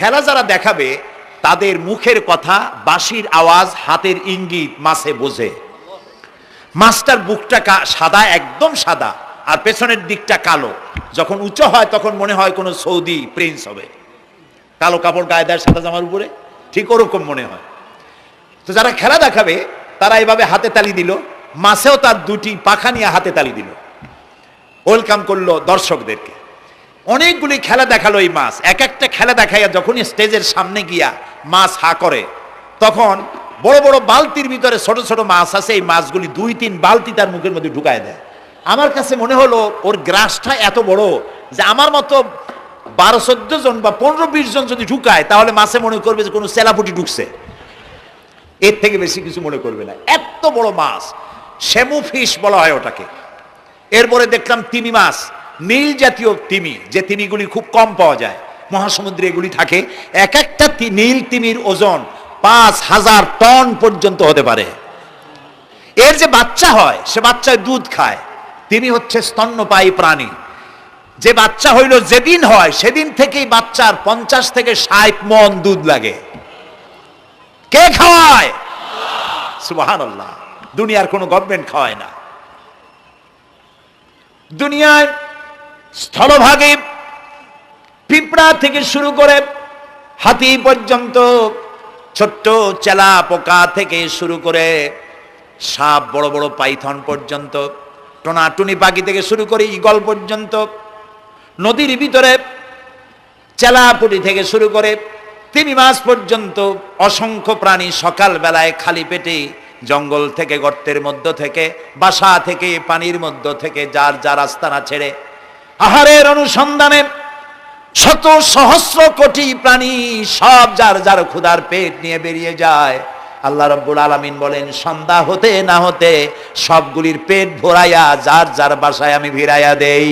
খেলা যারা দেখাবে তাদের মুখের কথা, বাঁশির আওয়াজ, হাতের ইঙ্গিত মাছে বোঝে। মাছটার বুকটা সাদা, একদম সাদা, আর পেছনের দিকটা কালো। যখন উঁচু হয় তখন মনে হয় কোনো সৌদি প্রিন্স হবে, কালো কাপড় গায়ে দেয় সাদা জামার উপরে, ঠিক ওরকম মনে হয়। তো যারা খেলা দেখাবে তারা এভাবে হাতে তালি দিল, মাছেও তার দুটি পাখা নিয়ে হাতে তালি দিল, ওয়েলকাম করলো দর্শকদেরকে। অনেকগুলি খেলা দেখালো এই মাছ। এক একটা খেলা দেখাইয়া যখন স্টেজের সামনে গিয়া মাছ হা করে, তখন বড় বড় বালতির ভিতরে ছোট ছোট মাছ আছে, এই মাছগুলি 2-3 বালতি তার মুখের মধ্যে ঢুকায় দেয়। আমার কাছে মনে হলো ওর গ্রাসটা এত বড় যে আমার মতো 12-14 জন বা 15-20 জন যদি ঢুকায় তাহলে মাছে মনে করবে যে কোনো সেলাপুটি ঢুকছে, এর থেকে বেশি কিছু মনে করবে না। এত বড় মাছ, শ্যামু ফিশ বলা হয় ওটাকে। এরপরে দেখলাম তিমি মাছ, নীল জাতীয় তিমি, যে তিমিগুলি খুব কম পাওয়া যায় মহাসমুদ্রে, এগুলি থাকে। এক একটা নীল তিমির ওজন 5000 টন পর্যন্ত হতে পারে। এর যে বাচ্চা হয় সে বাচ্চায় দুধ খায়। তিমি হচ্ছে স্তন্যপায়ী প্রাণী। যে বাচ্চা হইল যেদিন হয় সেদিন থেকেই বাচ্চার 50 থেকে 60 মণ দুধ লাগে। কে খাওয়ায়? সুবহানাল্লাহ। দুনিয়ার কোনো গভর্নমেন্ট খাওয়ায় না। দুনিয়ায় স্থলভাগে পিঁপড়া থেকে শুরু করে হাতি পর্যন্ত, ছোট্ট চেলা পোকা থেকে শুরু করে সাপ, বড় বড় পাইথন পর্যন্ত, টোনাটুনি পাখি থেকে শুরু করে ঈগল পর্যন্ত, নদীর ভিতরে চেলাপুটি থেকে শুরু করে তিমি মাছ পর্যন্ত অসংখ্য প্রাণী সকাল বেলায় খালি পেটে জঙ্গল থেকে, গর্তের মধ্য থেকে, বাসা থেকে, পানির মধ্য থেকে যার যার আস্তানা ছেড়ে আহারের অনুসন্ধানে শত সহস্র কোটি প্রাণী সব যার যার ক্ষুধার পেট নিয়ে বেরিয়ে যায়। আল্লাহ রাব্বুল আলামিন বলেন, সন্ধ্যা হতে না হতে সবগুলির পেট ভরাইয়া যার যার বাসায় আমি ভিড়াইয়া দেই।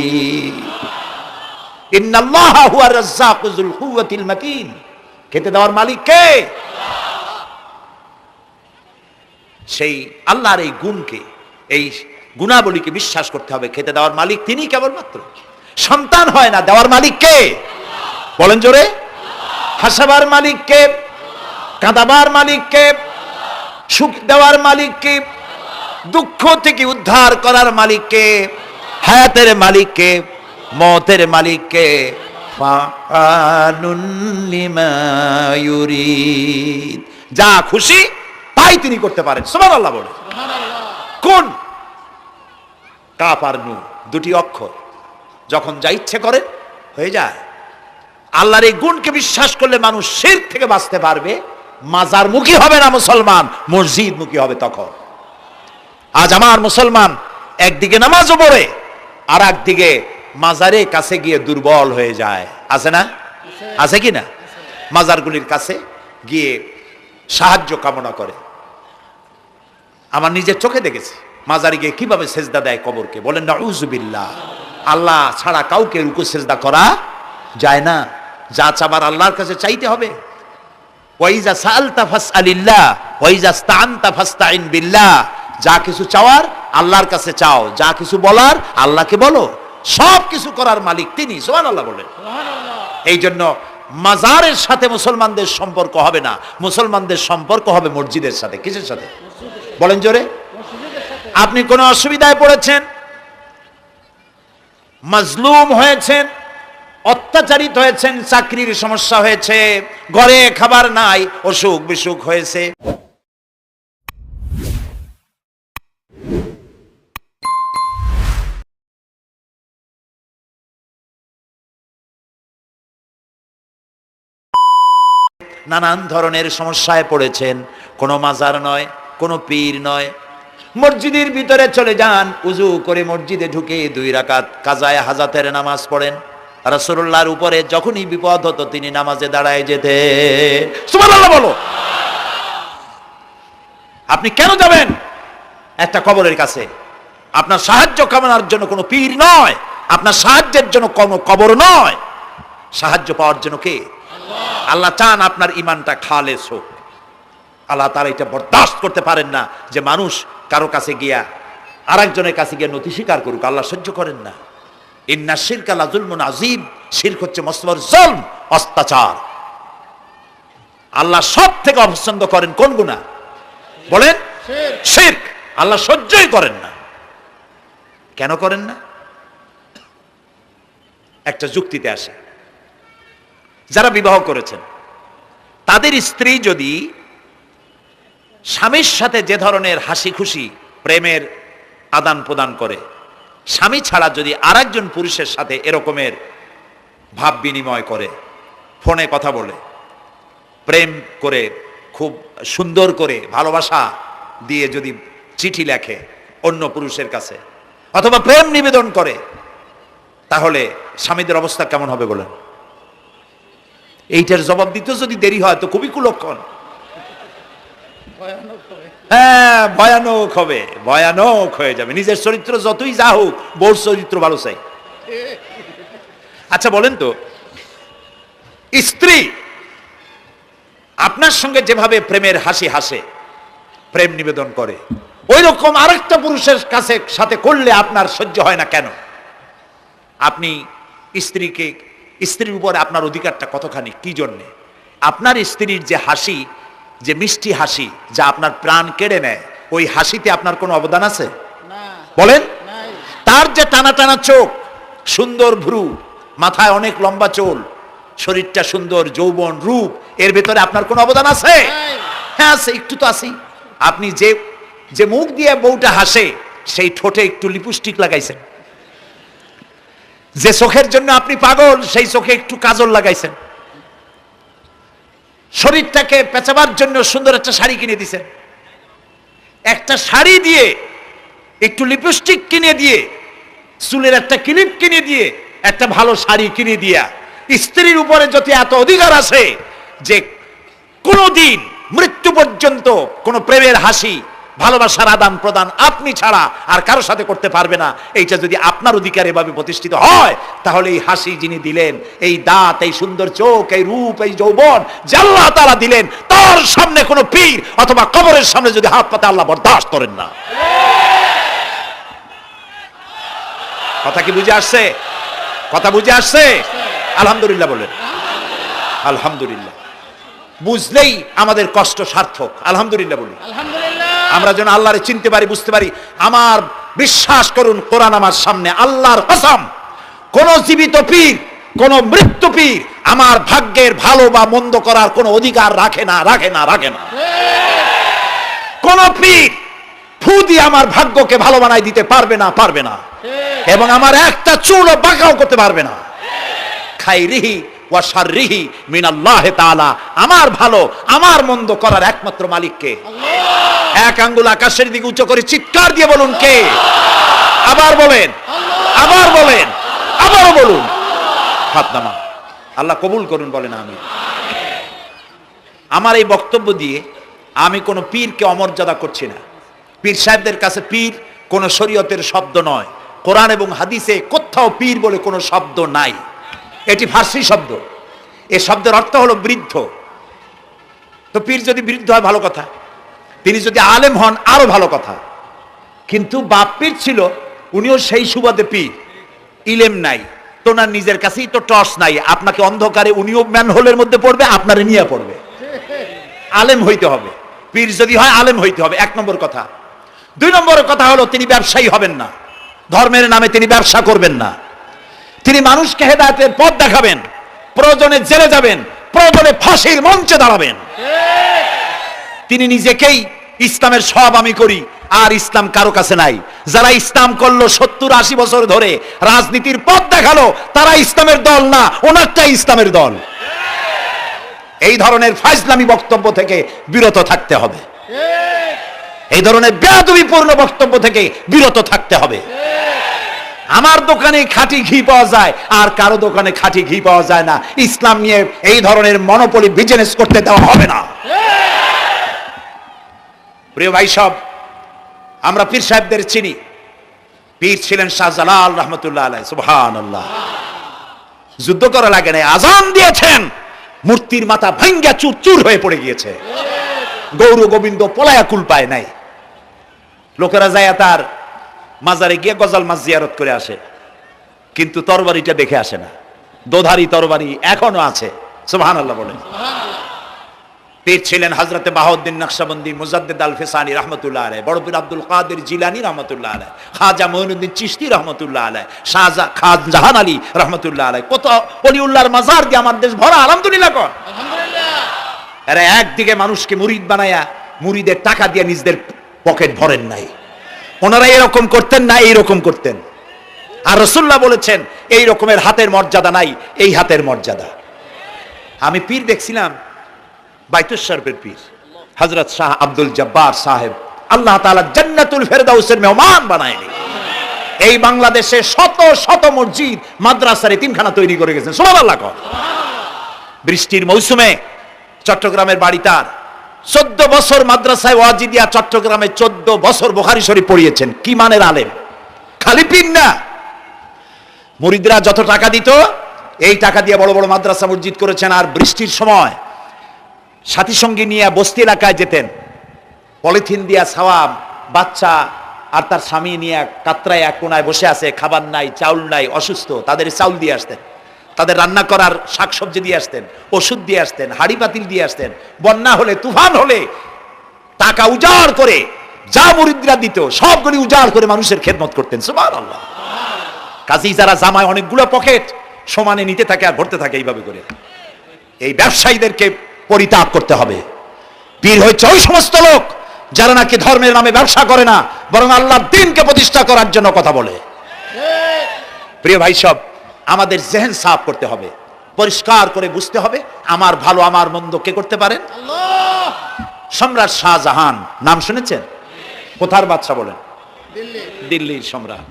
ইন্নাল্লাহা হুয়ার রাজ্জাকু যুল কুওয়াতিল মাতিন। খেতে দেওয়ার মালিক কে? সেই আল্লাহর এই গুণকে, এই গুণাবলীকে বিশ্বাস করতে হবে। খেতে দেওয়ার মালিক তিনি কেবলমাত্র। সন্তান হয় না, দেওয়ার মালিক কে? বলেন জোরে। হাসাবার মালিক কে? কাঁদাবার মালিক কে? সুখ দেওয়ার মালিক কে? দুঃখ থেকে উদ্ধার করার মালিক কে? হায়াতের মালিক কে? মওতের মালিক কে? ফাআলুন লিমা ইউরিদ। যা খুশি তাই তিনি করতে পারেন। সুবহানাল্লাহ বলে। কোন? কাফ আর নুন, দুটি অক্ষর। যখন যা ইচ্ছে করে হয়ে যায়। আল্লাহর এই গুণকে বিশ্বাস করলে মানুষ শিরক থেকে বাঁচতে পারবে। মাজার মুখী হবে না মুসলমান, মসজিদ মুখী হবে তখন। আজ আমার মুসলমান একদিকে নামাজও পড়ে আর একদিকে মাজারের কাছে গিয়ে দুর্বল হয়ে যায়। আছে না? আছে কি না? মাজারগুলির কাছে গিয়ে সাহায্য কামনা করে। আমার নিজের চোখে দেখেছি মাজারে গিয়ে কিভাবে সেজদা দেয় কবরকে। বলেন নাউযুবিল্লাহ। আল্লাহ ছাড়া কাউকে রুকু সেজদা করা যায় না। যা চাবার আল্লাহর কাছে চাইতে হবে। ওয়াইজা সাআলতা ফাসআলিল্লাহ ওয়াইজা ইসতাআনতা ফাসতাইন বিল্লাহ। যা কিছু চাওয়ার আল্লাহর কাছে চাও, যা কিছু বলার আল্লাহকে বলো। সব কিছু করার মালিক তিনি। সুবহানাল্লাহ বলেন। এই জন্য মাজারের সাথে মুসলমানদের সম্পর্ক হবে না, মুসলমানদের সম্পর্ক হবে মসজিদের সাথে। কিসের সাথে? বলেন জোরে। আপনি কোন অসুবিধায় পড়েছেন, মাজলুম হয়েছেন, অত্যাচারিত হয়েছেন, চাকরির সমস্যা হয়েছে, ঘরে খাবার নাই, অসুখ বিসুখ হয়েছে, নানান ধরনের সমস্যায় পড়েছেন, কোনো মাজার নয়, কোনো পীর নয়, মসজিদের ভিতরে চলে যান, উজু করে মসজিদে ঢুকে 2 রাকাত কাজায়ে হাজাতের নামাজ পড়েন। রাসূলুল্লাহর উপরে যখনই বিপদ হতো তিনি নামাজে দাঁড়ায় যেতেন। সুবহানাল্লাহ বলো। আপনি কেন যাবেন একটা কবরের কাছে? আপনার সাহায্য কামনার জন্য কোনো পীর নয়, আপনার সাহায্যের জন্য কোনো কবর নয়। সাহায্য পাওয়ার জন্য কে? আল্লাহ চান আপনার ইমানটা খালেস হোক। আল্লাহ তাআলা এটা বরদাস্ত করতে পারেন না যে মানুষ কারো কাছে গিয়া আরেকজনের কাছে গিয়ে নথি স্বীকার করুক। আল্লাহ সহ্য করেন না। ইন্না শিরকা লাযুলমুন আযীম। শিরক হচ্ছে মস্ত বড় জুলম, অত্যাচার। আল্লাহ সব থেকে অপছন্দ করেন কোন গুনাহ বলেন? শিরক। আল্লাহ সহ্যই করেন না। কেন করেন না? একটা যুক্তিতে আসে। যারা বিবাহ করেছেন তাদের স্ত্রী যদি স্বামীর সাথে যে ধরনের হাসি খুশি প্রেমের আদান প্রদান করে, স্বামী ছাড়া যদি আরেকজন পুরুষের সাথে এরকমের ভাব বিনিময় করে, ফোনে কথা বলে, প্রেম করে, খুব সুন্দর করে ভালোবাসা দিয়ে যদি চিঠি লেখে অন্য পুরুষের কাছে, অথবা প্রেম নিবেদন করে, তাহলে স্বামীদের অবস্থা কেমন হবে বলেন? এইটার জবাব দিতে যদি দেরি হয় তো খুবই কুলক্ষণ। হ্যাঁ, ভয়ানক হবে, ভয়ানক হয়ে যাবে। নিজের চরিত্র যতই যা হোক, বউর চরিত্র ভালো চাই। আচ্ছা বলেন তো, স্ত্রী আপনার সঙ্গে যেভাবে প্রেমের হাসি হাসে, প্রেম নিবেদন করে, ওই রকম আরেকটা পুরুষের কাছে সাথে করলে আপনার সহ্য হয় না কেন? আপনি স্ত্রীর উপরে আপনার অধিকারটা কতখানি, কি জন্যে? আপনার স্ত্রীর যে হাসি, যে মিষ্টি হাসি, যা আপনার প্রাণ কেড়ে নেয়, ওই হাসিতে আপনার কোনো অবদান আছে বলেন? তার যে টানা টানা চোখ, সুন্দর ভ্রু, মাথায় অনেক লম্বা চুল, শরীরটা সুন্দর, যৌবন, রূপ, এর ভেতরে আপনার কোনো অবদান আছে? হ্যাঁ আছে, একটু তো আছেই। আপনি যে মুখ দিয়ে বউটা হাসে, সেই ঠোঁটে একটু লিপস্টিক লাগাইছেন। যে চোখের জন্য আপনি পাগল, সেই চোখে একটু কাজল লাগাইছেন। শরীরটাকে পেঁচাবার জন্য সুন্দর একটা শাড়ি কিনে দিছেন। একটা শাড়ি দিয়ে, একটু লিপস্টিক কিনে দিয়ে, চুলের একটা ক্লিপ কিনে দিয়ে, একটা ভালো শাড়ি কিনে দিয়া স্ত্রীর উপরে যদি এত অধিকার আছে যে কোনদিন মৃত্যু পর্যন্ত কোন প্রেমের হাসি, ভালোবাসার আদান প্রদান আপনি ছাড়া আর কারোর সাথে করতে পারবে না, এইটা যদি আপনার অধিকার এভাবে প্রতিষ্ঠিত হয়, তাহলে এই হাসি যিনি দিলেন, এই দাঁত, এই সুন্দর চোখ, এই রূপ, এই যৌবন যে আল্লাহ তাআলা দিলেন, তার সামনে কোনো পীর অথবা কবরের সামনে যদি হাত পাতে আল্লাহ বরদাস্ত করেন না। কথা কি বুঝে আসছে? কথা বুঝে আসছে? আলহামদুলিল্লাহ বলেন। আলহামদুলিল্লাহ। বুঝলেই আমাদের কষ্ট সার্থক। আলহামদুলিল্লাহ বলি। আমরা যেন আল্লাহরে চিনতে পারি, বুঝতে পারি। আমার বিশ্বাস করুন, কোরআন আমার সামনে, আল্লাহর কসম, কোন জীবিত পীর, কোন মৃত্যু পীর আমার ভাগ্যের ভালো বা মন্দ করার কোন অধিকার রাখে না, রাখে না, রাখে না। কোন পীর ফু দিয়ে আমার ভাগ্যকে ভালো বানাই দিতে পারবে না, পারবে না। এবং আমার একটা চুলও বাঁকাও করতে পারবে না। খাইরিহি ওয়া শাররিহি মিনাল্লাহি তাআলা। আমার ভালো, আমার মন্দ করার একমাত্র মালিককে। এক আঙ্গুল আকাশের দিকে উঁচু করে চিৎকার দিয়ে বলুন, কে? আবার বলেন, আবার বলেন, আবারও বলুন। হাত নামান। আল্লাহ কবুল করুন, বলেন আমিন। আমার এই বক্তব্য দিয়ে আমি কোনো পীরকে অমর্যাদা করছি না। পীর সাহেবদের কাছে পীর কোনো শরীয়তের শব্দ নয়। কোরআন এবং হাদিসে কোথাও পীর বলে কোনো শব্দ নাই। এটি ফার্সি শব্দ। এই শব্দের অর্থ হলো বৃদ্ধ। তো পীর যদি বৃদ্ধ হয় ভালো কথা, তিনি যদি আলেম হন আরো ভালো কথা। কিন্তু বাপ পীর ছিল, উনিও সেই সুবাদে পীর। ইলেম নাই, তোনার নিজের কাছেই তো টর্চ নাই। আপনাকে অন্ধকারে উনিও ম্যানহোলের মধ্যে পড়বে, আপনারে নিয়ে পড়বে। আলেম হইতে হবে। পীর যদি হয় আলেম হইতে হবে, এক নম্বর কথা। দুই নম্বর কথা হলো, তিনি ব্যবসায়ী হবেন না। ধর্মের নামে তিনি ব্যবসা করবেন না। তিনি মানুষকে হেদায়েতের পথ দেখাবেন। প্রয়োজনে জেলে যাবেন, প্রয়োজনে ফাঁসির মঞ্চে দাঁড়াবেন। তিনি নিজেকেই ইসলামের সব আমি করি, আর ইসলাম কারো কাছে নাই। যারা ইসলাম করলো 70-80 বছর ধরে, রাজনীতির পথ দেখালো, তারা ইসলামের দল না, ওনারটাই ইসলামের দল। এই ধরনের ফাজলামি বক্তব্য থেকে বিরত থাকতে হবে। এই ধরনের বেয়াদবিপূর্ণ বক্তব্য থেকে বিরত থাকতে হবে। আমার দোকানে খাঁটি ঘি পাওয়া যায়, আর কারো দোকানে খাঁটি ঘি পাওয়া যায় না। ইসলাম নিয়ে এই ধরনের মনোপলি বিজনেস করতে দেওয়া হবে না। প্রিয় ভাই সব, আমরা পীর সাহেবদের চিনি। পীর ছিলেন শাহজালাল রহমতুল্লাহ আলাইহি। সুবহানাল্লাহ। যুদ্ধ করা লাগে না, আজান দিয়েছেন, মূর্তির মাথা ভাঙ্গা চুর চুর হয়ে পড়ে গিয়েছে। গৌর গোবিন্দ পলায়া কুল পায় নাই। লোকেরা যায় তার মাজারে গিয়ে গজাল মাছ জিয়ারত করে আসে, কিন্তু তরবারিটা দেখে আসে না। দোধারি তরবারি এখনো আছে। সুবহানাল্লাহ বলেন। পীর ছিলেন হযরতে বাহাউদ্দিন নকশবন্দি, মুজাদ্দিদ আল ফিসানি রহমতুল্লাহ আলাইহি, বড় পীর আব্দুল কাদের জিলানী রহমতুল্লাহ আলাইহি, খাজা মঈনুদ্দিন চিশতি রহমতুল্লাহ আলাইহি, খান আলী রহমতুল্লাহ আলাইহি। কত ওলিউল্লাহর মাজার দিয়ে আমার দেশ ভরা, আলহামদুলিল্লাহ কর। আলহামদুলিল্লাহ। এরা একদিকে মানুষকে মুরিদ বানায়া মুরিদের টাকা দিয়ে নিজেদের পকেট ভরেন নাই। ওনারা এরকম করতেন না, এইরকম করতেন। আর রাসূলুল্লাহ বলেছেন এই রকমের হাতের মর্যাদা নাই, এই হাতের মর্যাদা। আমি পীর দেখছিলাম, বাইতুল শরীফের পীর হযরত শাহ আব্দুল জব্বার সাহেব, আল্লাহ তাআলা জান্নাতুল ফেরদাউসের মেহমান বানায়নি। এই বাংলাদেশে শত শত মসজিদ মাদ্রাসার এতিমখানা তৈরি করে গেছেন, সুবহানাল্লাহ। বৃষ্টির মৌসুমে চট্টগ্রামের বাড়ি তার, 14 বছর মাদ্রাসায় ওয়াজিদিয়া চট্টগ্রামে 14 বছর বুখারী শরীফ পড়িয়েছেন। কি মানের আলেম, খালি পীর না। মুরিদরা যত টাকা দিত এই টাকা দিয়ে বড় বড় মাদ্রাসা মসজিদ করেছেন। আর বৃষ্টির সময় সাথী সঙ্গী নিয়ে বস্তি এলাকায় যেতেন, পলিথিন দিয়া ছাওয়া, বাচ্চা আর তার স্বামী নিয়ে কাতরায় এক কোনায় বসে আছে, খাবার নাই, চাউল নাই, অসুস্থ, তাদের চাউল দিয়ে আসতেন, তাদের রান্না করার শাকসবজি দিয়ে আসতেন, ওষুধ দিয়ে আসতেন, হাড়ি পাতিল দিয়ে আসতেন। বন্যা হলে, তুফান হলে টাকা উজাড় করে যা মুরিদরা দিত সবগুলি উজাড় করে মানুষের খেদমত করতেন, সুবহানাল্লাহ। কাজী যারা জামায় অনেকগুলো পকেট সমানে নিতে থাকে আর ভরতে থাকে এইভাবে করে, এই ব্যবসায়ীদেরকে পরিত্যাগ করতে হবে। পীর হচ্ছে ওই সমস্ত লোক যারা নাকি ধর্মের নামে ব্যবসা করে না, বরং আল্লাহর দ্বীনকে প্রতিষ্ঠা করার জন্য কথা বলে। প্রিয় ভাই সব, আমাদের জেহেন সাফ করতে হবে, পরিষ্কার করে বুঝতে হবে আমার ভালো আমার মন্দ কে করতে পারেন? আল্লাহ। সম্রাট শাহজাহান নাম শুনেছেন? কোথার বাদশা বলেন? দিল্লির সম্রাট।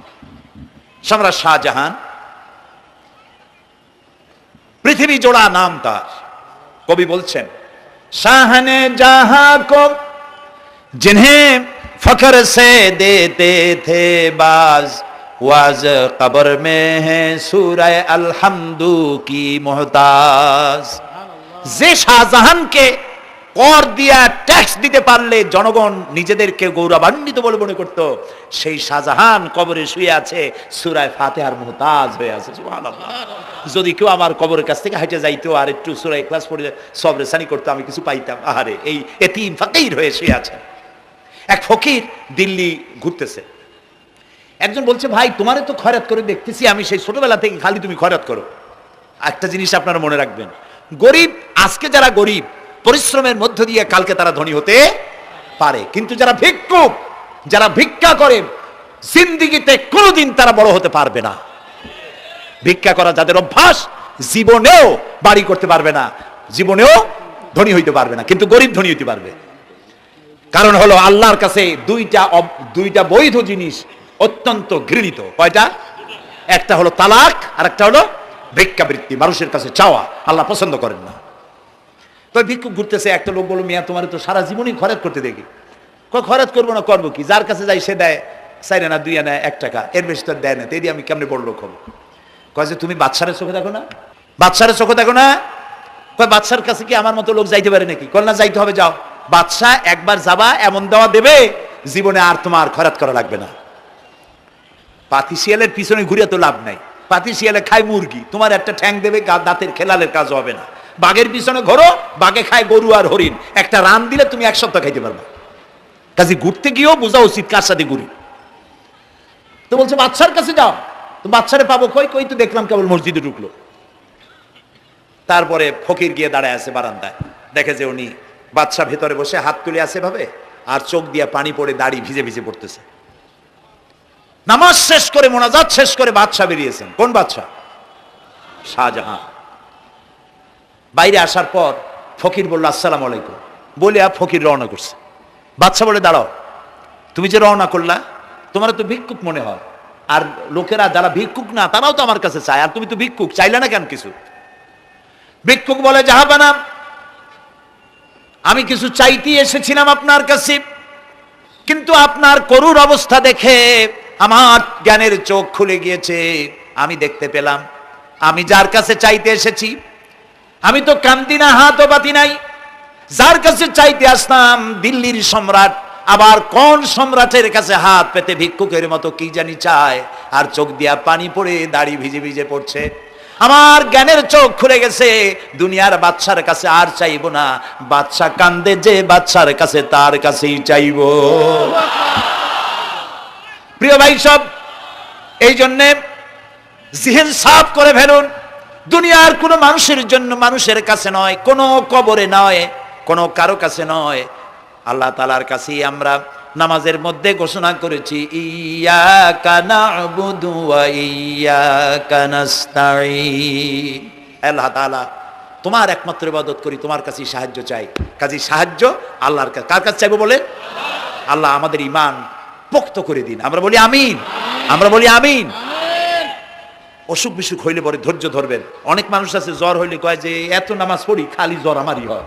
সম্রাট শাহজাহান, পৃথিবী জোড়া নাম তার। কবি বলছেন, শাহনে জাহাं को जिन्हें फख्र से देते थे बाज, वाज कब्र में है सूरह अलहम्दु की मोहताज। যে শাহজাহানকে কর দিয়া ট্যাক্স দিতে পারলে জনগণ নিজেদেরকে গৌরবান্বিত বলে মনে করত, সেই শাহজাহান কবরে শুয়ে আছে, সূরা ফাতিহার মুহতাজ হয়ে আছে, সুবহানাল্লাহ। যদি কেউ আমার কবরের কাছ থেকে হেঁটে যাইতো আর একটু সূরা ইখলাস পড়ে সবরে সানি করতো, আমি কিছু পাইতাম। আহারে, এই এতিম ফকির হয়ে শুয়ে আছে। এক ফকির দিল্লি ঘুরতেছে, একজন বলছে, ভাই তোমারে তো খয়রাত করে দেখতেছি আমি সেই ছোটবেলা থেকে, খালি তুমি খয়রাত করো। একটা জিনিস আপনারা মনে রাখবেন, গরিব, আজকে যারা গরিব পরিশ্রমের মধ্য দিয়ে কালকে তারা ধনী হতে পারে, কিন্তু যারা ভিক্ষুক, যারা ভিক্ষা করে, জিন্দেগিতে কোনোদিন তারা বড় হতে পারবে না। ভিক্ষা করা যাদের অভ্যাস, জীবনেও বাড়ি করতে পারবে না, জীবনেও ধনী হইতে পারবে না, কিন্তু গরিব ধনী হইতে পারবে। কারণ হলো আল্লাহর কাছে দুইটা বৈধ জিনিস অত্যন্ত ঘৃণিত। কয়টা? একটা হলো তালাক, আর একটা হলো ভিক্ষাবৃত্তি, মানুষের কাছে চাওয়া। আল্লাহ পছন্দ করেন না। তো ভিক্ষুক ঘুরতেছে, একটা লোক বলল, মিয়া তোমার তো সারা জীবনই খরচ করতে দেখি। খরচ করবো না, করবো কি? যার কাছে যাই সে দেয় 4 আনা 2 আনা 1 টাকা, এর বেশি তো দেয় না, তো আমি কেমনে বড় লোক হবো? কয় যে তুমি বাদশারের চোখে দেখো না, বাদশারের চোখে দেখো না। কয় বাদশার কাছে কি আমার মতো লোক যাইতে পারে নাকি? কল না, যাইতে হবে, যাও। বাদশা একবার যাবা, এমন দেওয়া দেবে জীবনে আর তোমার খরচ করা লাগবে না। পাতি শিয়ালের পিছনে ঘুরে তো লাভ নাই, পাতি শিয়ালে খায় মুরগি, তোমার একটা ঠ্যাং দেবে, দাঁতের খেলালের কাজ হবে না। বাঘের পিছনে ঘোরো, বাঘে খায় গরু আর হরিণ, একটা রান দিলে তুমি 1 সপ্তাহ খাইতে পারবে। কাজে ঘুরতে গিয়েও বোঝা উচিত কার সাথে ঘুরি। তো বলছে বাদশার কাছে যাও, তো বাদশারে পাবো কই? কই তো দেখলাম কেবল মসজিদে ঢুকলো। তারপরে ফকির গিয়ে দাঁড়ায় আছে বারান্দায়, দেখে যে উনি বাদশা ভেতরে বসে হাত তুলে আছে ভাবে, আর চোখ দিয়ে পানি পড়ে দাড়ি ভিজে ভিজে পড়তেছে। নামাজ শেষ করে, মোনাজাত শেষ করে বাদশা বেরিয়েছেন। কোন বাদশা? শাহজাহান। বাইরে আসার পর ফকির বলল, আসসালামু আলাইকুম, বলে ফকির রওনা করছে। বাদশা বলে, দাঁড়াও, তুমি যে রওনা করলা, তোমার তো ভিক্ষুক মনে হয়, আর লোকেরা যারা ভিক্ষুক না তারাও তো আমার কাছে চায়, আর তুমি তো ভিক্ষুক, চাইলে না কেন কিছু? ভিক্ষুক বলে, জাহাপানা, আমি কিছু চাইতে এসেছিলাম আপনার কাছে, কিন্তু আপনার করুণ অবস্থা দেখে আমার জ্ঞানের চোখ খুলে গিয়েছে। আমি দেখতে পেলাম আমি যার কাছে চাইতে এসেছি, আমি তো কান্দি না, হাতও পাতি নাই। যার কাছে চাইতে আসলাম দিল্লির সম্রাট, আবার কোন সম্রাটের কাছে হাত পেতে ভিক্ষুকের মতো কি জানি চায়, আর চোখ দিয়া পানি পড়ে দাড়ি ভিজে ভিজে পড়ছে। আমার জ্ঞানের চোখ খুলে গেছে, দুনিয়ার বাদশার কাছে আর চাইবো না, বাদশা কান্দে যে বাদশার কাছে তার কাছেই চাইবো। প্রিয় ভাই সব, এই জন্যে জিহ্ন সাফ করে ফেলুন। দুনিয়ার কোনো মানুষের জন্য, মানুষের কাছে নয়, কোনো কবরে নয়, কোনো কারো কাছে নয়, আল্লাহ তাআলার কাছেই আমরা নামাজের মধ্যে ঘোষণা করেছি, ইয়াকা না'বুদু ওয়া ইয়াকা নাস্তাঈন। আল্লাহ তাআলা, তোমার একমাত্র ইবাদত করি, তোমার কাছেই সাহায্য চাই। কাজেই সাহায্য আল্লাহর কাছে। কার কাছে চাইবো বলে? আল্লাহ আমাদের ঈমান পোক্ত করে দিন। আমরা বলি আমিন, আমরা বলি আমিন। অসুখ বিসুখ হইলে পরে ধৈর্য ধরবেন। অনেক মানুষ আছে জ্বর হইলে কয় যে এত নামাজ পড়ি খালি জ্বর আমারই হয়,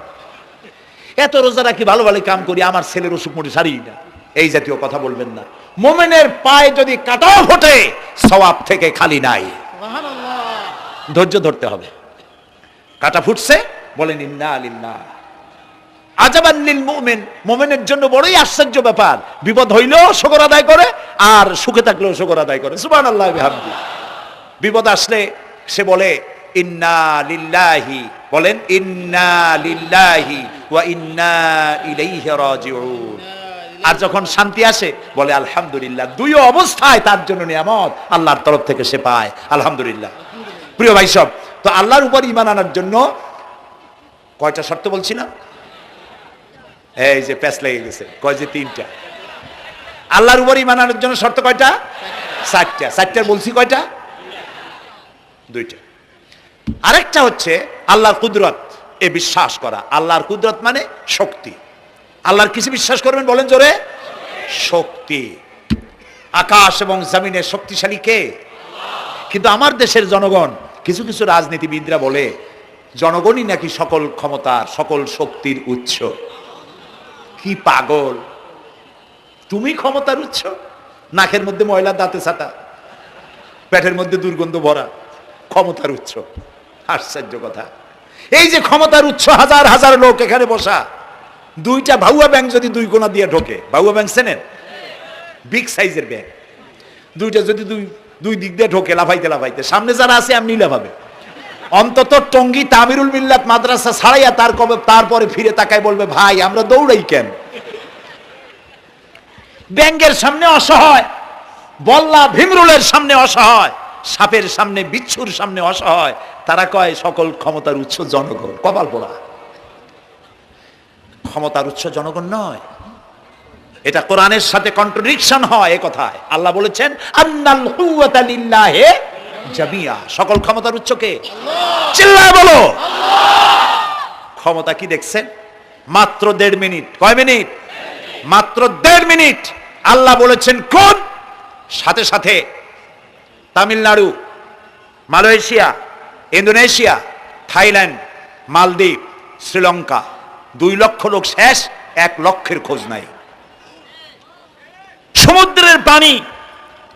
এত রোজা রাখি, ভালো ভালো কাম করি, আমার ছেলের অসুখ মোটে সারি না। এই জাতীয় কথা বলবেন না। মুমিনের পায়ে যদি কাঁটাও ফোটে সওয়াব থেকে খালি নাই। ধৈর্য ধরতে হবে। কাঁটা ফুটছে, বলেন ইন্না লিল্লাহ। আজাবান লিল মুমিন, মুমিনের জন্য বড়ই আশ্চর্য ব্যাপার, বিপদ হইলেও শুকর আদায় করে আর সুখে থাকলেও শুকর আদায় করে। সুবহানাল্লাহ বিহামদি। বিপদ আসলে সে বলে ইন্না লিল্লাহি, বলেন ইন্না লিল্লাহি ওয়া ইন্না ইলাইহি রাজিউন। আর যখন শান্তি আসে বলে আলহামদুলিল্লাহ। দুই অবস্থায় তার জন্য নিয়ামত আল্লাহর তরফ থেকে সে পায়, আলহামদুলিল্লাহ। প্রিয় ভাই সব, তো আল্লাহর উপর ঈমান আনার জন্য কয়টা শর্ত বলছিলাম? এই যে প্যাচ লেগে গেছে, কয় যে তিনটা। আল্লাহর উপর ঈমান আনার জন্য শর্ত কয়টা? চারটা। চারটার বলছি কয়টা? দুইটা। আরেকটা হচ্ছে আল্লাহর কুদরত, এ বিশ্বাস করা। আল্লাহর কুদরত মানে শক্তি। আল্লাহর কিছু বিশ্বাস করবেন, বলেন জোরে? শক্তি। আকাশ এবং জমিনের শক্তিশালী কে? কিন্তু আমার দেশের জনগণ, কিছু কিছু রাজনীতিবিদরা বলে জনগণই নাকি সকল ক্ষমতার, সকল শক্তির উৎস। কি পাগল! তুমি ক্ষমতার উৎস? নাকের মধ্যে ময়লা, দাঁতে ছাটা, পেটের মধ্যে দুর্গন্ধ ভরা, ক্ষমতার উৎস? আশ্চর্য কথা। এই যে ক্ষমতার উৎস, হাজার হাজার লোক এখানে বসা, দুইটা ভাউয়া ব্যাংক যদি দুই কোণা দিয়ে ঢোকে, ভাউয়া ব্যাংক চেনেন? বিগ সাইজের ব্যাংক, দুইটা যদি দুই দিক দিয়ে ঢোকে লাফাইতে লাফাইতে, সামনে যারা আছে এমনি লাফাবে। অন্তত টঙ্গী তামিরুল মিল্লাত মাদ্রাসা ছাড়াইয়া তারপরে ফিরে তাকায় বলবে, ভাই আমরা দৌড়াই কেন? ব্যাংকের সামনে অসহায়, বল্লা ভীমরুলের সামনে অসহায়, সাপের সামনে, বিচ্ছুর সামনে অসহায়, তারা কয় সকল ক্ষমতার উৎস জনগণ। কপাল পোড়া। ক্ষমতার উৎস জনগণ নয়, এটা কোরআনের সাথে কন্ট্রাডিকশন হয়। এ কথায় আল্লাহ বলেছেন আন্নাল কুওয়াতা লিল্লাহি জামিয়া। সকল ক্ষমতার উৎস কে? চিল্লায় বলো আল্লাহ। ক্ষমতা কি দেখছেন? মাত্র 1.5 মিনিট। কয় মিনিট? মাত্র 1.5 মিনিট। আল্লাহ বলেছেন কোন? সাথে সাথে তামিলনাড়ু, মালয়েশিয়া, ইন্দোনেশিয়া, থাইল্যান্ড, মালদ্বীপ, শ্রীলঙ্কা 2 লক্ষ লোক শেষ, 1 লক্ষের খোঁজ নাই। সমুদ্রের পানি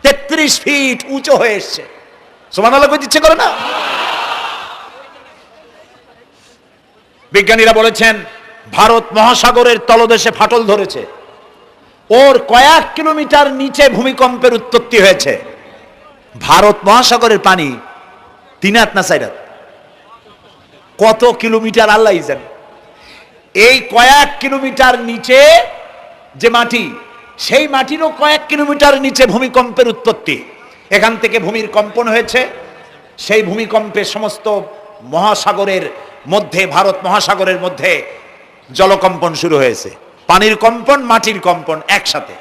33 ফিট উঁচু হয়ে এসছে। সুবহানাল্লাহ কইতে ইচ্ছে করে না? বিজ্ঞানীরা বলেছেন ভারত মহাসাগরের তলদেশে ফাটল ধরেছে, ওর কয়েক কিলোমিটার নিচে ভূমিকম্পের উৎপত্তি হয়েছে। ভারত মহাসাগরের পানি 3 হাত না 4 হাত, কত কিলোমিটার আল্লাহই জানে। এই কয়েক কিলোমিটার নিচে যে মাটি, সেই মাটিরও কয়েক কিলোমিটার নিচে ভূমিকম্পের উৎপত্তি। এখান থেকে ভূমির কম্পন হয়েছে, সেই ভূমিকম্পে সমস্ত মহাসাগরের মধ্যে, ভারত মহাসাগরের মধ্যে জলকম্পন শুরু হয়েছে। পানির কম্পন, মাটির কম্পন একসাথে।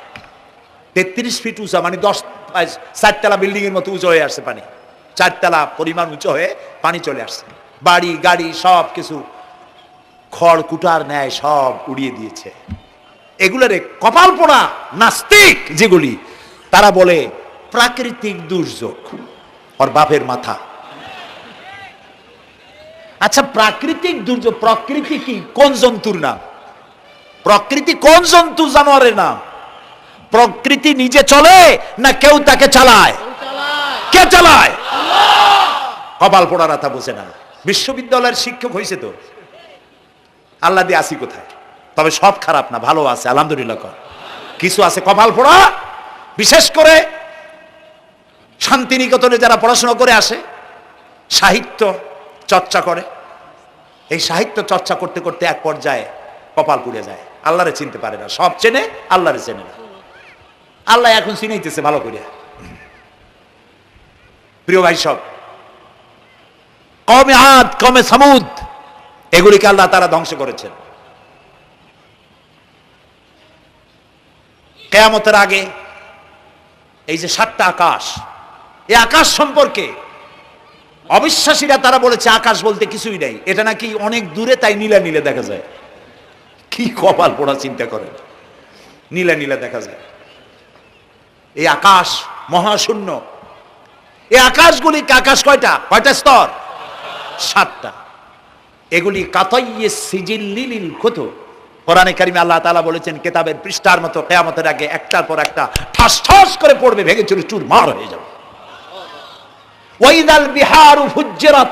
33 ফিট উঁচা, মানে 4 তলা বিল্ডিং এর মতো উঁচু হয়ে আসছে পানি। 4 তলা পরিমাণ উঁচু হয়ে পানি চলে আসছে। বাড়ি গাড়ি সব কিছু খড় কুটার ন্যায় সব উড়িয়ে দিয়েছে। এগুলোরে কপাল পোড়া নাস্তিক যেগুলি, তারা বলে প্রাকৃতিক দুর্যোগ। ওর বাপের মাথা। আচ্ছা, প্রাকৃতিক দুর্যোগ, প্রকৃতি কি? কোন জন্তুর নাম? প্রকৃতি কোন জন্তু, জানোয়ারের নাম? প্রকৃতি নিজে চলে না কেউ তাকে চালায়? কে চালায়? কপাল পোড়ারা তা বোঝে না। বিশ্ববিদ্যালয়ের শিক্ষক হয়েছে তো, আল্লাহ দিয়ে আসি কোথায়? তবে সব খারাপ না, ভালো আছে আলহামদুলিল্লাহ। কিছু আছে কপাল পোড়া। বিশেষ করে শান্তিনিকেতনে যারা পড়াশোনা করে আসে, সাহিত্য চর্চা করে। এই সাহিত্য চর্চা করতে করতে এক পর্যায়ে কপাল পুড়ে যায়, আল্লাহরে চিনতে পারে না। সব চেনে, আল্লাহরে চেনে না। আল্লাহ এখন চিনাইতেছে ভালো করে। প্রিয় ভাই, সব কওমে আদ, কওমে সামুদ, এগুলিকে আল্লাহ তারা ধ্বংস করেছেন। কিয়ামতের আগে এই যে 7টা আকাশ, এই আকাশ সম্পর্কে অবিশ্বাসীরা তারা বলেছে আকাশ বলতে কিছুই নাই, এটা নাকি অনেক দূরে, তাই নীলা নীলে দেখা যায়। কি কপাল পোড়া, চিন্তা করেন, নীলা নীলা দেখা যায়। এই আকাশ মহাশূন্য। এই আকাশগুলি, আকাশ কয়টা স্তর? 7টা। এগুলি কাতাইয়ে সিজিল্লিল কুতুব। কোরআনে কারিমে আল্লাহ তাআলা বলেছেন কিতাবের পৃষ্ঠার মতো কিয়ামতের আগে একটার পর একটা ঠাস ঠাস করে পড়বে, ভেঙে চুরে চুরমার হয়ে যাবে। ওয়াইদাল বিহারু ফুজ্জিরাত,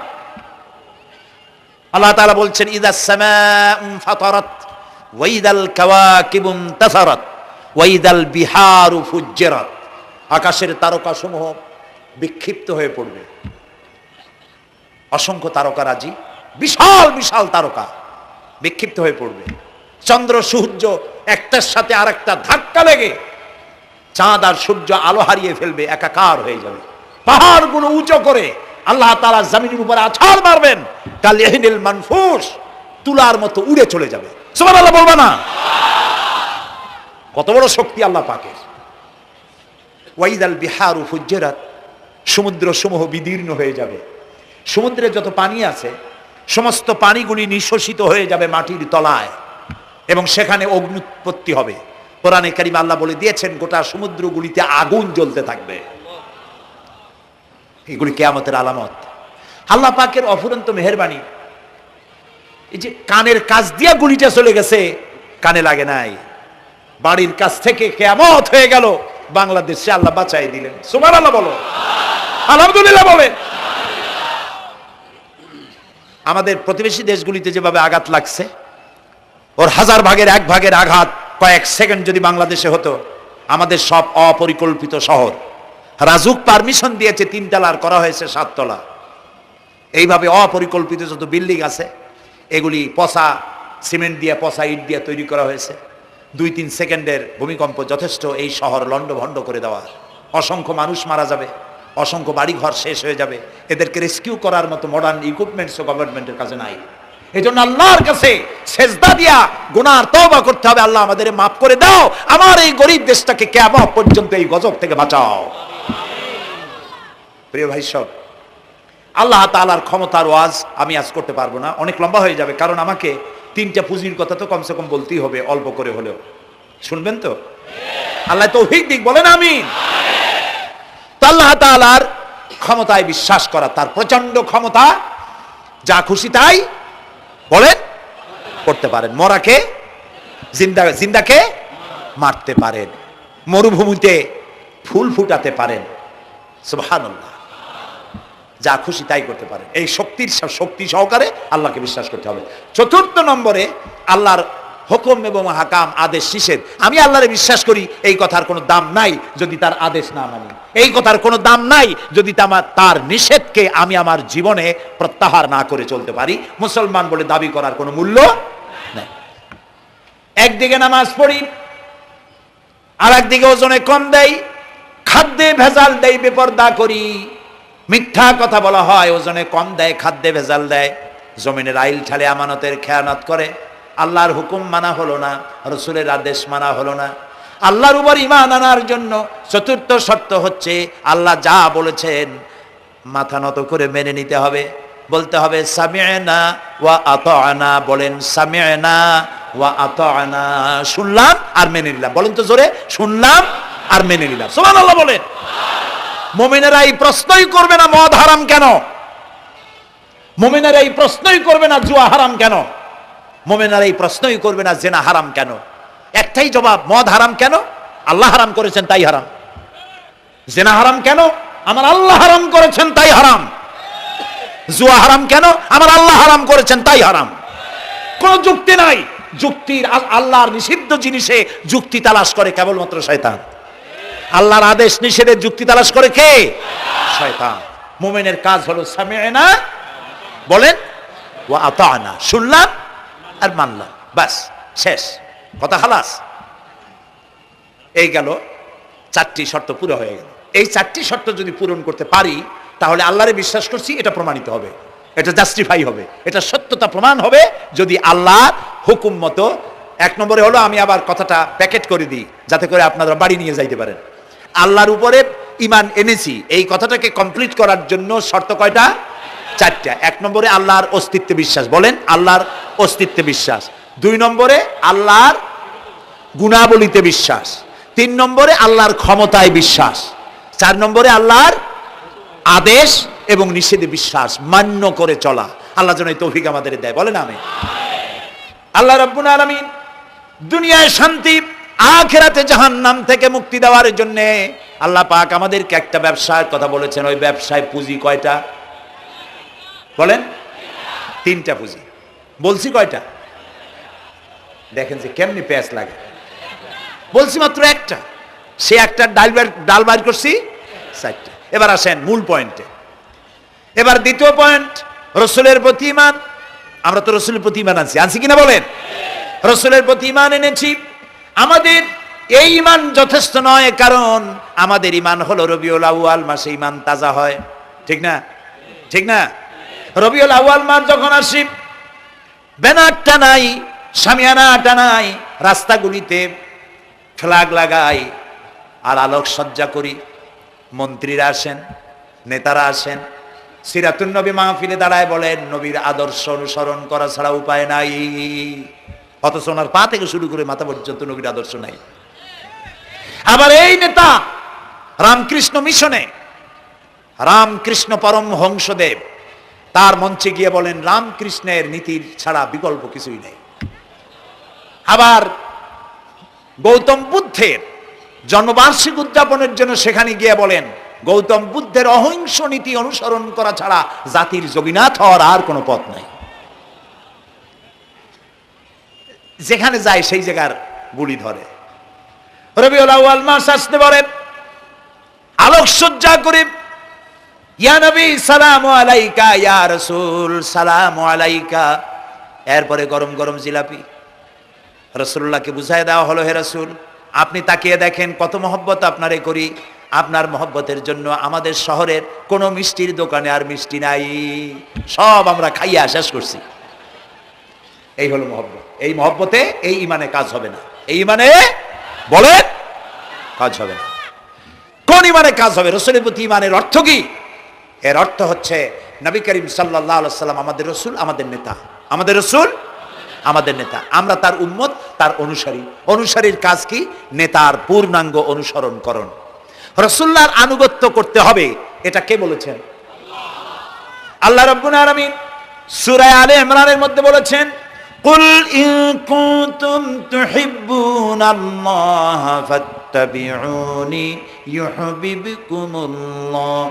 আল্লাহ তাআলা বলছেন ইদাস সামাউ ফাতারাত ওয়াইদাল কাওয়াকিবু ইনতাসারাত ওয়াইদাল বিহারু ফুজ্জিরাত। আকাশের তারকাসমূহ বিক্ষিপ্ত হয়ে পড়বে। অসংখ্য তারকারাজি, বিশাল বিশাল তারকা বিক্ষিপ্ত হয়ে পড়বে। চন্দ্র সূর্য একটার সাথে আরেকটা ধাক্কা লেগে চাঁদ আর সূর্য আলো হারিয়ে ফেলবে, একাকার হয়ে যাবে। পাহাড়গুলো উঁচু করে আল্লাহ তাআলা জমিনের উপরে আছাড় মারবেন, কাল ইহনিল মানফুস, তুলার মতো উড়ে চলে যাবে। সুবহানাল্লাহ বলবা না? কত বড় শক্তি আল্লাহ পাকের। ওয়াইদাল বিহারু ফুজ্জিরাত, সমুদ্র সমূহ বিদীর্ণ হয়ে যাবে। সমুদ্রে যত পানি আছে সমস্ত পানিগুলি নিঃশোষিত হয়ে যাবে মাটির তলায়, এবং সেখানে অগ্নুৎপত্তি হবে। কোরআনে কারিমে আল্লাহ বলে দিয়েছেন গোটা সমুদ্রগুলিতে আগুন জ্বলতে থাকবে। এগুলি কিয়ামতের আলামত। আল্লাহ পাকের অফুরন্ত মেহেরবানি। এই যে কানের কাছ দিয়া গুলিটা চলে গেছে, কানে লাগে নাই। বাড়ির কাছ থেকে কিয়ামত হয়ে গেল, বাংলাদেশে আল্লাহ বাঁচাই দিলেন। সুবহানাল্লাহ বলো, আলহামদুলিল্লাহ বলেন। আমাদের প্রতিবেশী দেশগুলিতে যেভাবে আঘাত লাগছে, ওর 1000 ভাগের 1 ভাগের আঘাত কয়েক সেকেন্ড যদি বাংলাদেশে হতো, আমাদের সব অপরিকল্পিত শহর, রাজুক পারমিশন দিয়েছে 3 তলার, করা হয়েছে 7 তলা। এইভাবে অপরিকল্পিত যত বিল্ডিং আছে এগুলি পচা সিমেন্ট দিয়ে, পচা ইট দিয়ে তৈরি করা হয়েছে। 2-3 সেকেন্ডের ভূমিকম্প যথেষ্ট এই শহর লন্ডভন্ড করে দেওয়ার। অসংখ্য মানুষ মারা যাবে, অসংখ্য বাড়িঘর শেষ হয়ে যাবে। এদেরকে রেস্কিউ করার মতো মডার্ন ইকুইপমেন্টসও গভর্নমেন্টের কাছে নাই। এই জন্য আল্লাহর কাছে সেজদা দিয়া গুনার তওবা করতে হবে, আল্লাহ আমাদের মাফ করে দাও, আমার এই গরিব দেশটাকে কিয়ামত পর্যন্ত এই গজব থেকে বাঁচাও। প্রিয় ভাই সব, আল্লাহ তাআলার ক্ষমতার ওয়াজ আমি আজ করতে পারবো না, অনেক লম্বা হয়ে যাবে। কারণ আমাকে 3টা পুঁজির কথা তো কমসে কম বলতেই হবে, অল্প করে হলেও। শুনবেন তো? আল্লাহ তৌফিক দিক, বলেন আমিন। আল্লাহ তাআলার ক্ষমতায় বিশ্বাস করা, তার প্রচন্ড ক্ষমতা, যা খুশি তাই বলেন করতে পারেন। মরাকে জিন্দা, জিন্দাকে মারতে পারেন, মরুভূমিতে ফুল ফুটাতে পারেন। সুবহানাল্লাহ, যা খুশি তাই করতে পারেন। এই শক্তি সহকারে আল্লাহকে বিশ্বাস করতে হবে। 4 নম্বরে আল্লাহর হুকুম এবং হাকাম, আদেশ নিষেধ। আমি আল্লাহরে বিশ্বাস করি, এই কথার কোনো দাম নাই যদি তার আদেশ না মানি। এই কথার কোনো দাম নাই যদি তার নিষেধকে আমি আমার জীবনে প্রত্যাহার না করে চলতে পারি। মুসলমান বলে দাবি করার কোনো মূল্য নেই। একদিকে নামাজ পড়ি, আর একদিকে ওজনে কম দেয়, খাদ্যে ভেজাল দেয়, বেপরদা করি, মিথ্যা কথা বলা হয়, ওজনে কম দেয়, খাদ্যে ভেজাল দেয়, জমিনের আইল ঠালে আমানতের খেয়ানত করে। আল্লাহর হুকুম মানা হলো না, রাসূলের আদেশ মানা হলো না। আল্লাহর উপর ঈমান আনার জন্য 4র্থ শর্ত হচ্ছে আল্লাহ যা বলেছেন মাথা নত করে মেনে নিতে হবে, বলতে হবে সামি'না ওয়া আতা'না। বলেন সামি'না ওয়া আতা'না, শুনলাম আর মেনে নিলাম। বলেন তো জোরে, শুনলাম আর মেনে নিলাম। সুবহানাল্লাহ বলেন। মুমিনেরা এই প্রশ্নই করবে না মদ হারাম কেন, মুমিনেরা এই প্রশ্নই করবে না জুয়া হারাম কেন, মুমিনেরা এই প্রশ্নই করবে না জিনা হারাম কেন। একটাই জবাব, মদ হারাম কেন? আল্লাহ হারাম করেছেন তাই হারাম। জিনা হারাম কেন? আমার আল্লাহ হারাম করেছেন তাই হারাম। জুয়া হারাম কেন? আমার আল্লাহ হারাম করেছেন তাই হারাম। কোনো যুক্তি নাই। যুক্তির, আল্লাহর নিষিদ্ধ জিনিসে যুক্তি তালাশ করে কেবলমাত্র শয়তান। আল্লাহর আদেশ নিষেধের যুক্তি তালাশ করে কে? শয়তান। মুমিনের কাজ হলো সামি'না, বলেন, ওয়া আতা'না, শুনলাম আর মানলাম, বাস, শেষ কথা, খালাস। এই গেল, চারটি শর্ত পুরো হয়ে গেল। এই চারটি শর্ত যদি পূরণ করতে পারি তাহলে আল্লাহরে বিশ্বাস করছি এটা প্রমাণিত হবে, এটা জাস্টিফাই হবে, এটা সত্যতা প্রমাণ হবে যদি আল্লাহর হুকুম মতো। এক নম্বরে হলো, আমি আবার কথাটা প্যাকেট করে দিই যাতে করে আপনারা বাড়ি নিয়ে যাইতে পারেন। আল্লাহর উপরে ঈমান এনেছি, এই কথাটাকে কমপ্লিট করার জন্য শর্ত কয়টা? চারটা। এক নম্বরে আল্লাহর অস্তিত্বে বিশ্বাস, বলেন আল্লাহর অস্তিত্বে বিশ্বাস। দুই নম্বরে আল্লাহর গুণাবলীতে বিশ্বাস। তিন নম্বরে আল্লাহর ক্ষমতায় বিশ্বাস। চার নম্বরে আল্লাহর আদেশ এবং নিষেধে বিশ্বাস, মান্য করে চলা। আল্লাহ যেন এই তৌফিক আমাদের দেয়, বলেন আমিন। আল্লাহ রাব্বুল আলামিন দুনিয়ায় শান্তি, আখিরাতে জাহান্নাম থেকে মুক্তি দেওয়ার জন্য আল্লাহ পাক আমাদেরকে একটা ব্যবসার কথা বলেছেন। ওই ব্যবসায় পুঁজি কয়টা? বলেন। তিনটা পুঁজি। বলছি কয়টা? দেখেন যে কেমনি প্যাঁচ লাগে। বলছি মাত্র একটা, সে একটা ডাল বাইর করছি চারটা। এবার আসেন মূল পয়েন্টে। এবার দ্বিতীয় পয়েন্ট, রসুলের প্রতি ঈমান। আমরা তো রসুলের প্রতি ঈমান আনছি কিনা বলেন? রসুলের প্রতি ঈমান এনেছি। আমাদের এই ঈমান যথেষ্ট নয়, কারণ আমাদের ঈমান হলো রবিউল আউয়াল মাসে ঈমান তাজা হয়, ঠিক না? ঠিক না? রবিউল আউয়াল মাস যখন আসি, ব্যানার টানাই, শামিয়ানা টানাই, রাস্তাগুলিতে ফ্ল্যাগ লাগাই আর আলোকসজ্জা করি। মন্ত্রীরা আসেন, নেতারা আসেন, সিরাতুন নবী মাহফিলে দাঁড়ায় বলেন নবীর আদর্শ অনুসরণ করা ছাড়া উপায় নাই। অথচ ওনার পা থেকে শুরু করে মাথা পর্যন্ত নবীর আদর্শ নাই। আবার এই নেতা রামকৃষ্ণ মিশনে, রামকৃষ্ণ পরমহংসদেব তার মঞ্চে গিয়ে বলেন রামকৃষ্ণের নীতির ছাড়া বিকল্প কিছুই নেই। আবার গৌতম বুদ্ধের জন্মবার্ষিকী উদযাপনের জন্য সেখানে গিয়ে বলেন গৌতম বুদ্ধের অহিংস নীতি অনুসরণ করা ছাড়া জাতির যোগীনাথ হওয়ার আর কোনো পথ নাই। যেখানে যায় সেই জায়গার গুলি ধরে। রবিউল আউয়াল মাস আসতে পারে, আলোকসজ্জা করে ইয়া নবী সালামু আলাইকা, ইয়া রাসূল সালামু আলাইকা। এরপরে গরম গরম জিলাপি রাসূলুল্লাহকে বুঝায় দেওয়া হলো, হে রাসূল আপনি তাকিয়ে দেখেন কত মহব্বত আপনারে করি। আপনার মহব্বতের জন্য আমাদের শহরের কোনো মিষ্টির দোকানে আর মিষ্টি নাই, সব আমরা খাইয়া শেষ করছি। এই হলো মহব্বত। এই মহব্বতে এই ঈমানে কাজ হবে না। এই ঈমানে বলেন কাজ হবে না। কোন ঈমানে কাজ হবে? রাসূলের প্রতি ঈমানের অর্থ কি? এর অর্থ হচ্ছে নবী করিম সাল্লাল্লাহু আলাইহি ওয়াসাল্লাম আমাদের রাসূল, আমাদের নেতা। আমাদের রাসূল আমাদের নেতা, আমরা তার উম্মত, তার অনুসারী। অনুসারীর কাজ কি? নেতার পূর্ণাঙ্গ অনুসরণ করণ। রাসূলুল্লাহর আনুগত্য করতে হবে, এটা কে বলেছেন? আল্লাহ রাব্বুল আলামিন সূরা আলে ইমরানের মধ্যে বলেছেন কুল ইন কুনতুম তুহিব্বুনাল্লাহা ফাত্তাবিউনি ইউহিব্বুকুমুল্লাহ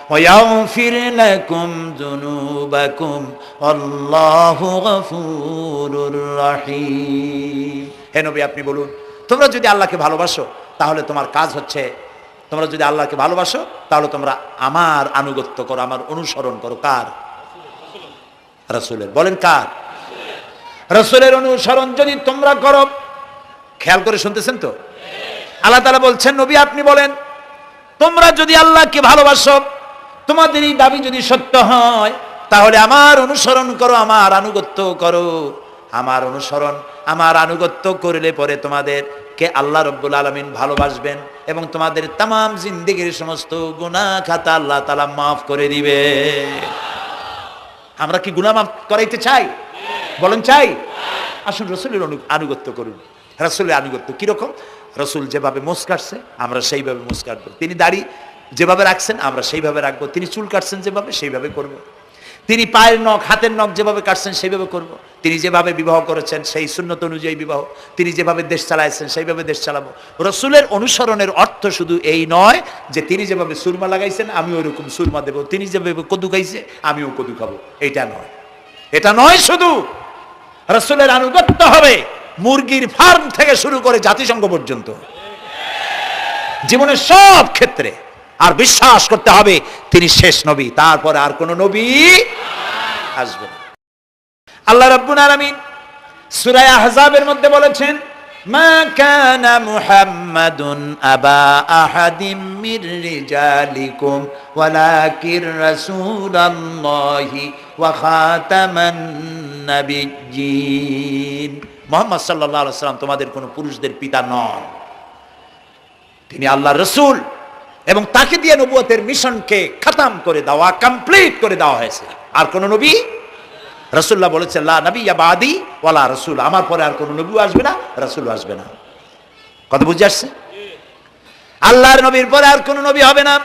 ওয়া ইয়াগফির লাকুম যুনুবাকুম আল্লাহু গফুরুর রহিম। হে নবী আপনি বলুন, তোমরা যদি আল্লাহকে ভালোবাসো তাহলে তোমার কাজ হচ্ছে, তোমরা যদি আল্লাহকে ভালোবাসো তাহলে তোমরা আমার আনুগত্য করো, আমার অনুসরণ করো। কার? রাসূলের। বলেন কার? রাসূলের অনুসরণ যদি তোমরা করো, খেয়াল করে শুনতেছেন তো? আল্লাহ তাআলা বলছেন নবী আপনি বলেন তোমরা যদি আল্লাহকে ভালোবাসো, তোমাদের এই দাবি যদি সত্য হয় তাহলে আমার অনুসরণ করো, আমার আনুগত্য করো। আমার অনুসরণ, আমার আনুগত্য করলে পরে তোমাদেরকে আল্লাহ রাব্বুল আলামিন ভালোবাসবেন এবং তোমাদের তামাম জিন্দেগির সমস্ত গুনাহ খাতা আল্লাহ তাআলা মাফ করে দিবে। আমরা কি গুনাহ মাফ করাইতে চাই? বলেন চাই? আসুন রাসূলের আনুগত্য করুন। রাসূলের আনুগত্য কিরকম? রাসূল যেভাবে মোস কাটছে আমরা সেইভাবে মোস কাটবো। তিনি দাড়ি যেভাবে রাখছেন আমরা সেইভাবে রাখবো। তিনি চুল কাটছেন যেভাবে সেইভাবে করব। তিনি পায়ের নখ, হাতের নখ যেভাবে কাটছেন সেইভাবে করব। তিনি যেভাবে বিবাহ করেছেন সেই সুন্নত অনুযায়ী বিবাহ, তিনি যেভাবে দেশ চালাইছেন সেইভাবে দেশ চালাবো। রাসূলের অনুসরণের অর্থ শুধু এই নয় যে তিনি যেভাবে সুরমা লাগাইছেন আমি ওইরকম সুরমা দেব, তিনি যেভাবে কদু খাইছে আমিও কদু খাবো, এটা নয়। এটা নয়, শুধু রাসূলের আনুগত্য হবে মুরগির ফার্ম থেকে শুরু করে জাতিসংঘ পর্যন্ত, জীবনের সব ক্ষেত্রে আর বিশ্বাস করতে হবে তিনি শেষ নবী, তারপরে আর কোন নবী আসবে না। আল্লাহ রাব্বুল আলামিন সূরা আহজাবের মধ্যে বলেছেন, মা কানা মুহাম্মাদুন আবা আহাদিম মির রিজালিকুম ওয়ালাকির রাসূলুল্লাহি ওয়া খাতামান নাবিয়্যিন। মুহাম্মদ সাল্লাল্লাহু আলাইহি ওয়াসাল্লাম তোমাদের কোন পুরুষদের পিতা নন, তিনি আল্লাহর রাসূল এবং তাকে দিয়ে নবুয়তের মিশনকে খতম করে দেওয়া, কমপ্লিট করে দেওয়া হয়েছে। আর কোন নবী, রাসূলুল্লাহ বলেছেন লা নাবিয়্যা বাদি ওয়ালা রাসূল, আমার পরে আর কোন নবী আসবে না, রাসূল আসবে না। কথা বুঝে আসছে? আল্লাহর নবীর পরে আর কোন নবী হবে না।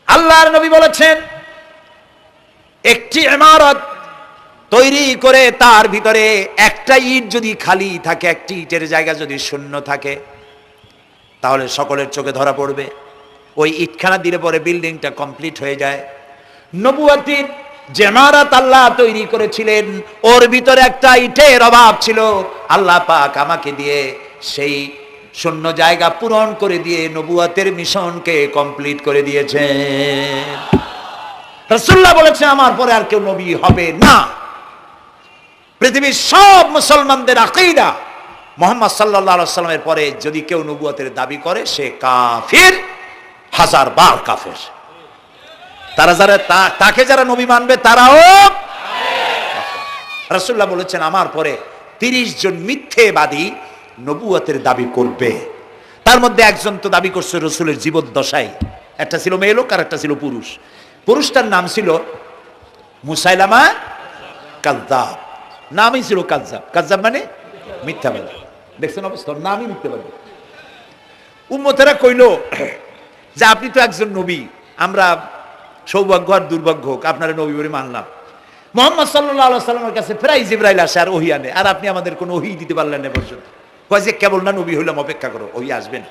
আল্লাহর নবী বলেছেন, একটি ইমারত তৈরি করে তার ভিতরে একটা ইট যদি খালি থাকে, একটি ইটের জায়গা যদি শূন্য থাকে, তাহলে সকলের চোখে ধরা পড়বে। ওই ইটখানা দিলে পরে বিল্ডিংটা কমপ্লিট হয়ে যায়। নবুয়তির যে ইমারত আল্লাহ তৈরি করেছিলেন, ওর ভিতরে একটা ইটের অভাব ছিল। আল্লাহ পাক আমাকে দিয়ে সেই শূন্য জায়গা পূরণ করে দিয়ে নবুয়তের মিশনকে কমপ্লিট করে দিয়েছেন। রাসূলুল্লাহ বলেছেন আমার পরে আর কেউ নবী হবে না। পৃথিবীর সব মুসলমানদের আকীদা, মুহাম্মদ সাল্লাল্লাহু আলাইহি ওয়াসাল্লামের পরে যদি কেউ নবুয়তের দাবি করে সে কাফির, হাজার বার কাফির। তারা যারা তাকে যারা নবী মানবে তারাও। রাসূলুল্লাহ বলেছেন আমার পরে 30 জন মিথ্যেবাদী নবুয়তের দাবি করবে। তার মধ্যে একজন তো দাবি করছে রাসূলের জীবদ্দশায়, একটা ছিল মেয়ে লোক আর একটা ছিল পুরুষ। পুরুষটার নাম ছিল মুসাইলামা কাযযাব, নামই ছিল কাযযাব। কাযযাব মানে মিথ্যাবাদী। দেখছেন অবস্থা, নামই মিথ্যাবাদী। উম্মতেরা কইল যে আপনি তো একজন নবী, আমরা সৌভাগ্য আর দুর্ভাগ্য হোক আপনারা নবী বলে মানলাম। মুহাম্মদ সাল্লাল্লাহু আলাইহি ওয়াসাল্লামের কাছে প্রায় জিবরাইল আসে আর ওহী আনে, আর আপনি আমাদের কোনো ওহী দিতে পারলেন না পর্যন্ত। কয় যে কেবল না নবী হইলাম, অপেক্ষা করো, ওহী আসবে না।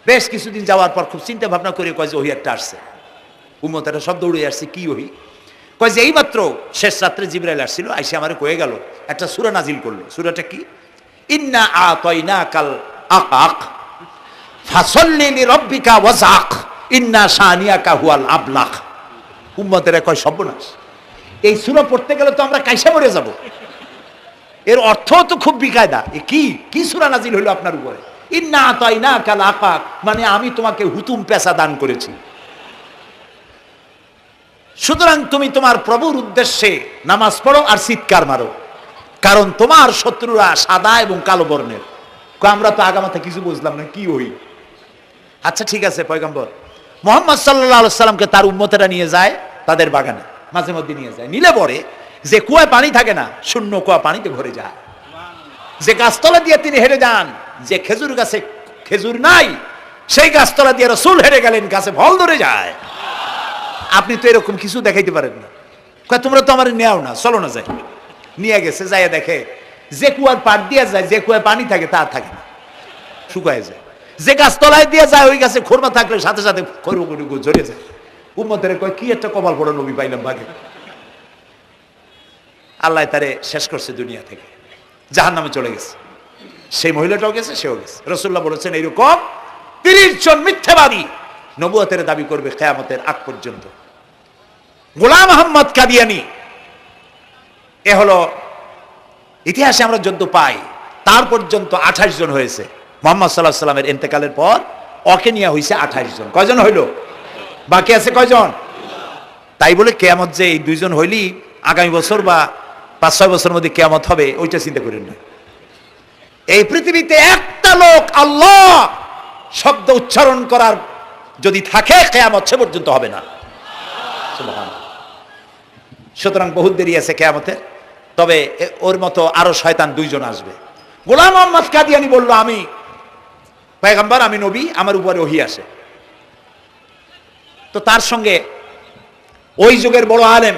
বেশ কিছুদিন যাওয়ার পর খুব চিন্তা ভাবনা করে কয় যে ওহী একটা আসছে। উম্মতেরা সব দৌড়ে আসছে, কি ওহী? কয় যে এইমাত্র শেষ রাত্রে জিবরাইল আসছিল, আইসে আমারে কয়ে গেল একটা সূরা নাজিল করলো। সূরাটা কি? ইন্না আতাইনাকাল আকাক ফাসাল্লি লিরাব্বিকা ওয়াজআক ইন্না শানিয়াকা হুয়াল আবলাক। উম্মতেরা কয় সর্বনাশ, এই সূরা পড়তে গেলে তো আমরা কাইসা মরে যাব। এর অর্থ তো খুব বিকায়দা। কি কি সূরা নাজিল হইল আপনার উপরে? ইন্না আতাইনাকাল আকাক মানে আমি তোমাকে হুতুম পেশা দান করেছি, সুতরাং তুমি তোমার প্রভুর উদ্দেশ্যে নামাজ পড়ো আর চিৎকার মারো, কারণ তোমার শত্রুরা সাদা এবং কালো বর্ণের। আমরা তো আগামাথা কিছু বুঝলাম না, কি ওই? আচ্ছা ঠিক আছে, পয়গম্বর মুহাম্মদ সাল্লাল্লাহু আলাইহি ওয়াসাল্লামকে তার উম্মতেরা নিয়ে যায় তাদের বাগানে, মাঝে মধ্যে নিয়ে যায়। নিলে পরে যে কুয়ায় পানি থাকে না, শূন্য কুয়া পানিতে ভরে যায়। যে গাছতলা দিয়ে তিনি হেঁটে যান, যে খেজুর গাছে খেজুর নাই সেই গাছতলা দিয়ে রাসূল হেঁটে গেলেন, গাছে ফল ধরে যায়। আপনি তো এরকম কিছু দেখাইতে পারেন না। কয় তোমরা তো আমার নেও না, চলো না যাই। নিয়ে গেছে, যাইয়া দেখে যে কুয়ার পাড় দিয়ে যায়, যে কুয়ায় পানি থাকে তা থাকে না, শুকায় যায়। যে গাছ তলায় দিয়ে যায় ওই গাছে খোরমা থাকলে সাথে সাথে খরগুটুকু ঝরে যায়। উম্মতের কয় কি একটা কপাল পড়া নবী পাইলাম ভাগে। আল্লাহ তারে শেষ করছে দুনিয়া থেকে, জাহান্নামে চলে গেছে। সেই মহিলাটাও গেছে, সেও গেছে। রাসূলুল্লাহ বলেছেন এইরকম 30 জন মিথ্যাবাদী নবুয়তের দাবি করবে কিয়ামতের আগ পর্যন্ত। গোলাম আহমদ কাদিয়ানী, এ হলো ইতিহাসে আমরা যদ্দ পাই তার পর্যন্ত 28 জন হয়েছে। মুহাম্মদ সাল্লাল্লাহু আলাইহি ওয়াসাল্লামের ইন্তেকালের পর ওকে নিয়ে হয়েছে 28 জন। কয়জন হইল? বাকি আছে কয়জন? তাই বলে কিয়ামত যে এই 2 জন হইলি আগামী বছর বা 5-6 বছরের মধ্যে কিয়ামত হবে ওইটা চিন্তা করেন না। এই পৃথিবীতে একটা লোক আল্লাহ শব্দ উচ্চারণ করার যদি থাকে কিয়ামত সে পর্যন্ত হবে না। সুবহানাল্লাহ। সুতরাং বহুত দেরি আছে কিয়ামতের। তবে ওর মতো আরো শয়তান 2 জন আসবে। গোলাম আহমদ কাদিয়ানী বলল আমি পয়গম্বর, আমি নবী, আমার উপরে ওহী আসে। তো তার সঙ্গে ওই যুগের বড় আলেম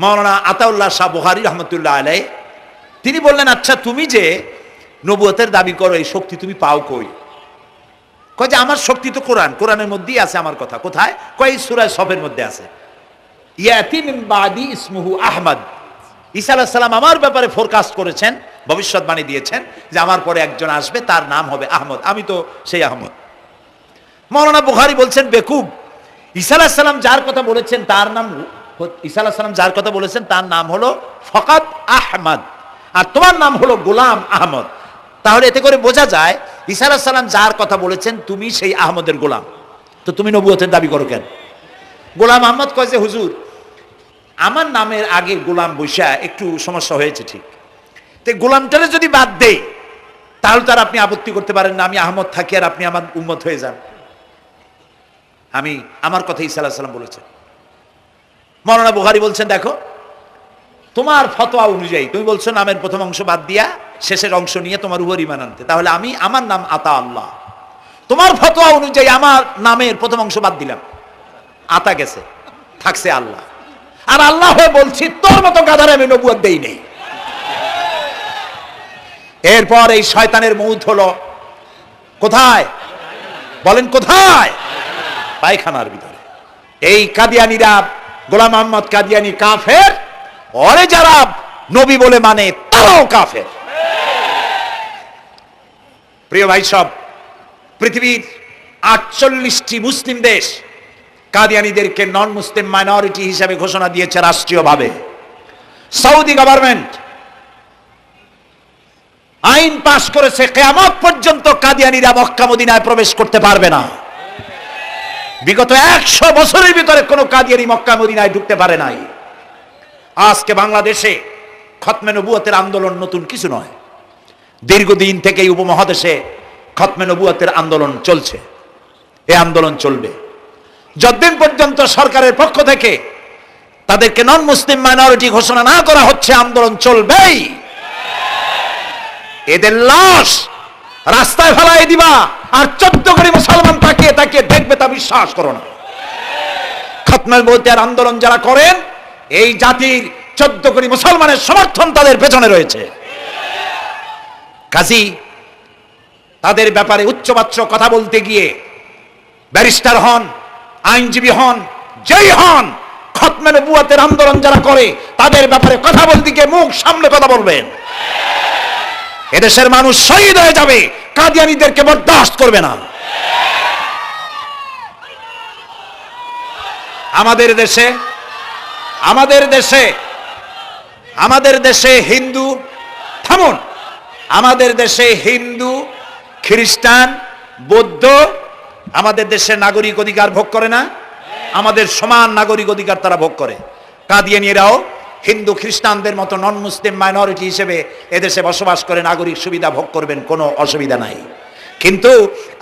মাওলানা আতাউল্লাহ শাহ বুখারী রহমতুল্লাহ আলাইহি তিনি বললেন, আচ্ছা তুমি যে নবুয়তের দাবি করো এই শক্তি তুমি পাও কই? কয় যে আমার শক্তি তো কোরআন, কোরআনের মধ্যেই আছে আমার কথা। কোথায়? কয় সূরা সফের মধ্যে আছে, ইয়াতি মিন বাদি ইসমুহু আহমদ। ঈসা আলাইহিস সালাম আমার ব্যাপারে ফোরকাস্ট করেছেন, ভবিষ্যৎবাণী দিয়েছেন যে আমার পরে একজন আসবে তার নাম হবে আহমদ, আমি তো সেই আহমদ। মাওলানা বুখারী বলছেন বেকুব, ঈসা আলাইহিস সালাম যার কথা বলেছেন তার নাম, ঈসা আলাইহিস সালাম যার কথা বলেছেন তার নাম হলো ফকাত আহমদ, আর তোমার নাম হলো গোলাম আহমদ। তাহলে এতে করে বোঝা যায় ঈসা আলাইহিস সালাম যার কথা বলেছেন তুমি সেই আহমদের গোলাম, তো তুমি নবুয়তের দাবি করো কেন? গোলাম আহমদ কয় যে হুজুর আমার নামের আগে গোলাম বৈশা একটু সমস্যা হয়েছে, ঠিক, তো গোলামটারে যদি বাদ দেই তাহলে তার আপনি আপত্তি করতে পারেন না আমি আহমদ থাকি আর আপনি আমার উম্মত হয়ে যান। আমি আমার কথা ঈসা আলাইহিস সালাম বলেছেন। মাওলানা বুখারী বলছেন দেখো তোমার ফতোয়া অনুযায়ী তুমি বলছো নামের প্রথম অংশ বাদ দিয়া শেষের অংশ নিয়ে তোমার উপর ঈমান আনতে, তাহলে আমি আমার নাম আতা আল্লাহ, তোমার ফতোয়া অনুযায়ী আমার নামের প্রথম অংশ বাদ দিলাম, আতা গেছে, থাকছে আল্লাহ, আর আল্লাহ হয়ে বলছি তোর মতো গাধারে আমি নবুয়ত দেই নেই। এরপর এই শয়তানের মৌত হলো কোথায় বলেন, কোথায়? পায়খানার ভিতরে। এই কাদিয়ানীরা, গোলাম আহমদ কাদিয়ানী কাফের, ওরে যারা নবী বলে মানে তারাও কাফের। প্রিয় ভাই সব, পৃথিবীর 48টি মুসলিম দেশ কাদিয়ানীদেরকে নন মুসলিম মাইনরিটি হিসেবে ঘোষণা দিয়েছে রাষ্ট্রীয়ভাবে। সৌদি গভর্নমেন্ট আইন পাশ করেছে কিয়ামত পর্যন্ত কাদিয়ানীরা মক্কা মদিনায় প্রবেশ করতে পারবে না। বিগত 100 বছরের ভিতরে কোনো কাদিয়ানী মক্কা মদিনায় ঢুকতে পারে নাই। আজকে বাংলাদেশে খতমে নবুয়তের আন্দোলন নতুন কিছু নয়, দীর্ঘদিন থেকে এই উপমহাদেশে খতমে নবুয়তের আন্দোলন চলছে, এই আন্দোলন চলবে যতদিন পর্যন্ত সরকারের পক্ষ থেকে তাদেরকে নন মুসলিম মাইনরিটি ঘোষণা না করা হচ্ছে, আন্দোলন চলবেই। এদের লাশ রাস্তায় ফেলাই দিবা আর 14 কোটি মুসলমান তাকিয়ে তাকিয়ে দেখবে, তা বিশ্বাস করো না। খতমে নবুয়তের আন্দোলন যারা করেন এই জাতির 14 কোটি মুসলমানের সমর্থন তাদের পেছনে রয়েছে। কাজী তাদের ব্যাপারে উচ্চবাচ্য কথা বলতে গিয়ে ব্যারিস্টার হন, আইনজীবী হন, যেই হন, খতমে নবুয়তের আন্দোলন যারা করে তাদের ব্যাপারে কথা বলতে গিয়ে মুখ সামনে কথা বলবেন। এদেশের মানুষ শহীদ হয়ে যাবে, কাদিয়ানীদেরকে বরদাস্ত করবে না। আমাদের দেশে হিন্দু, থামুন, আমাদের দেশে হিন্দু, খ্রিস্টান, বৌদ্ধ আমাদের দেশে নাগরিক অধিকার ভোগ করে না? আমাদের সমান নাগরিক অধিকার তারা ভোগ করে। কাদিয়ানীরাও হিন্দু খ্রিস্টানদের মতো নন মুসলিম মাইনরিটি হিসেবে এদেশে বসবাস করে, নাগরিক সুবিধা ভোগ করবেন, কোনো অসুবিধা নাই। কিন্তু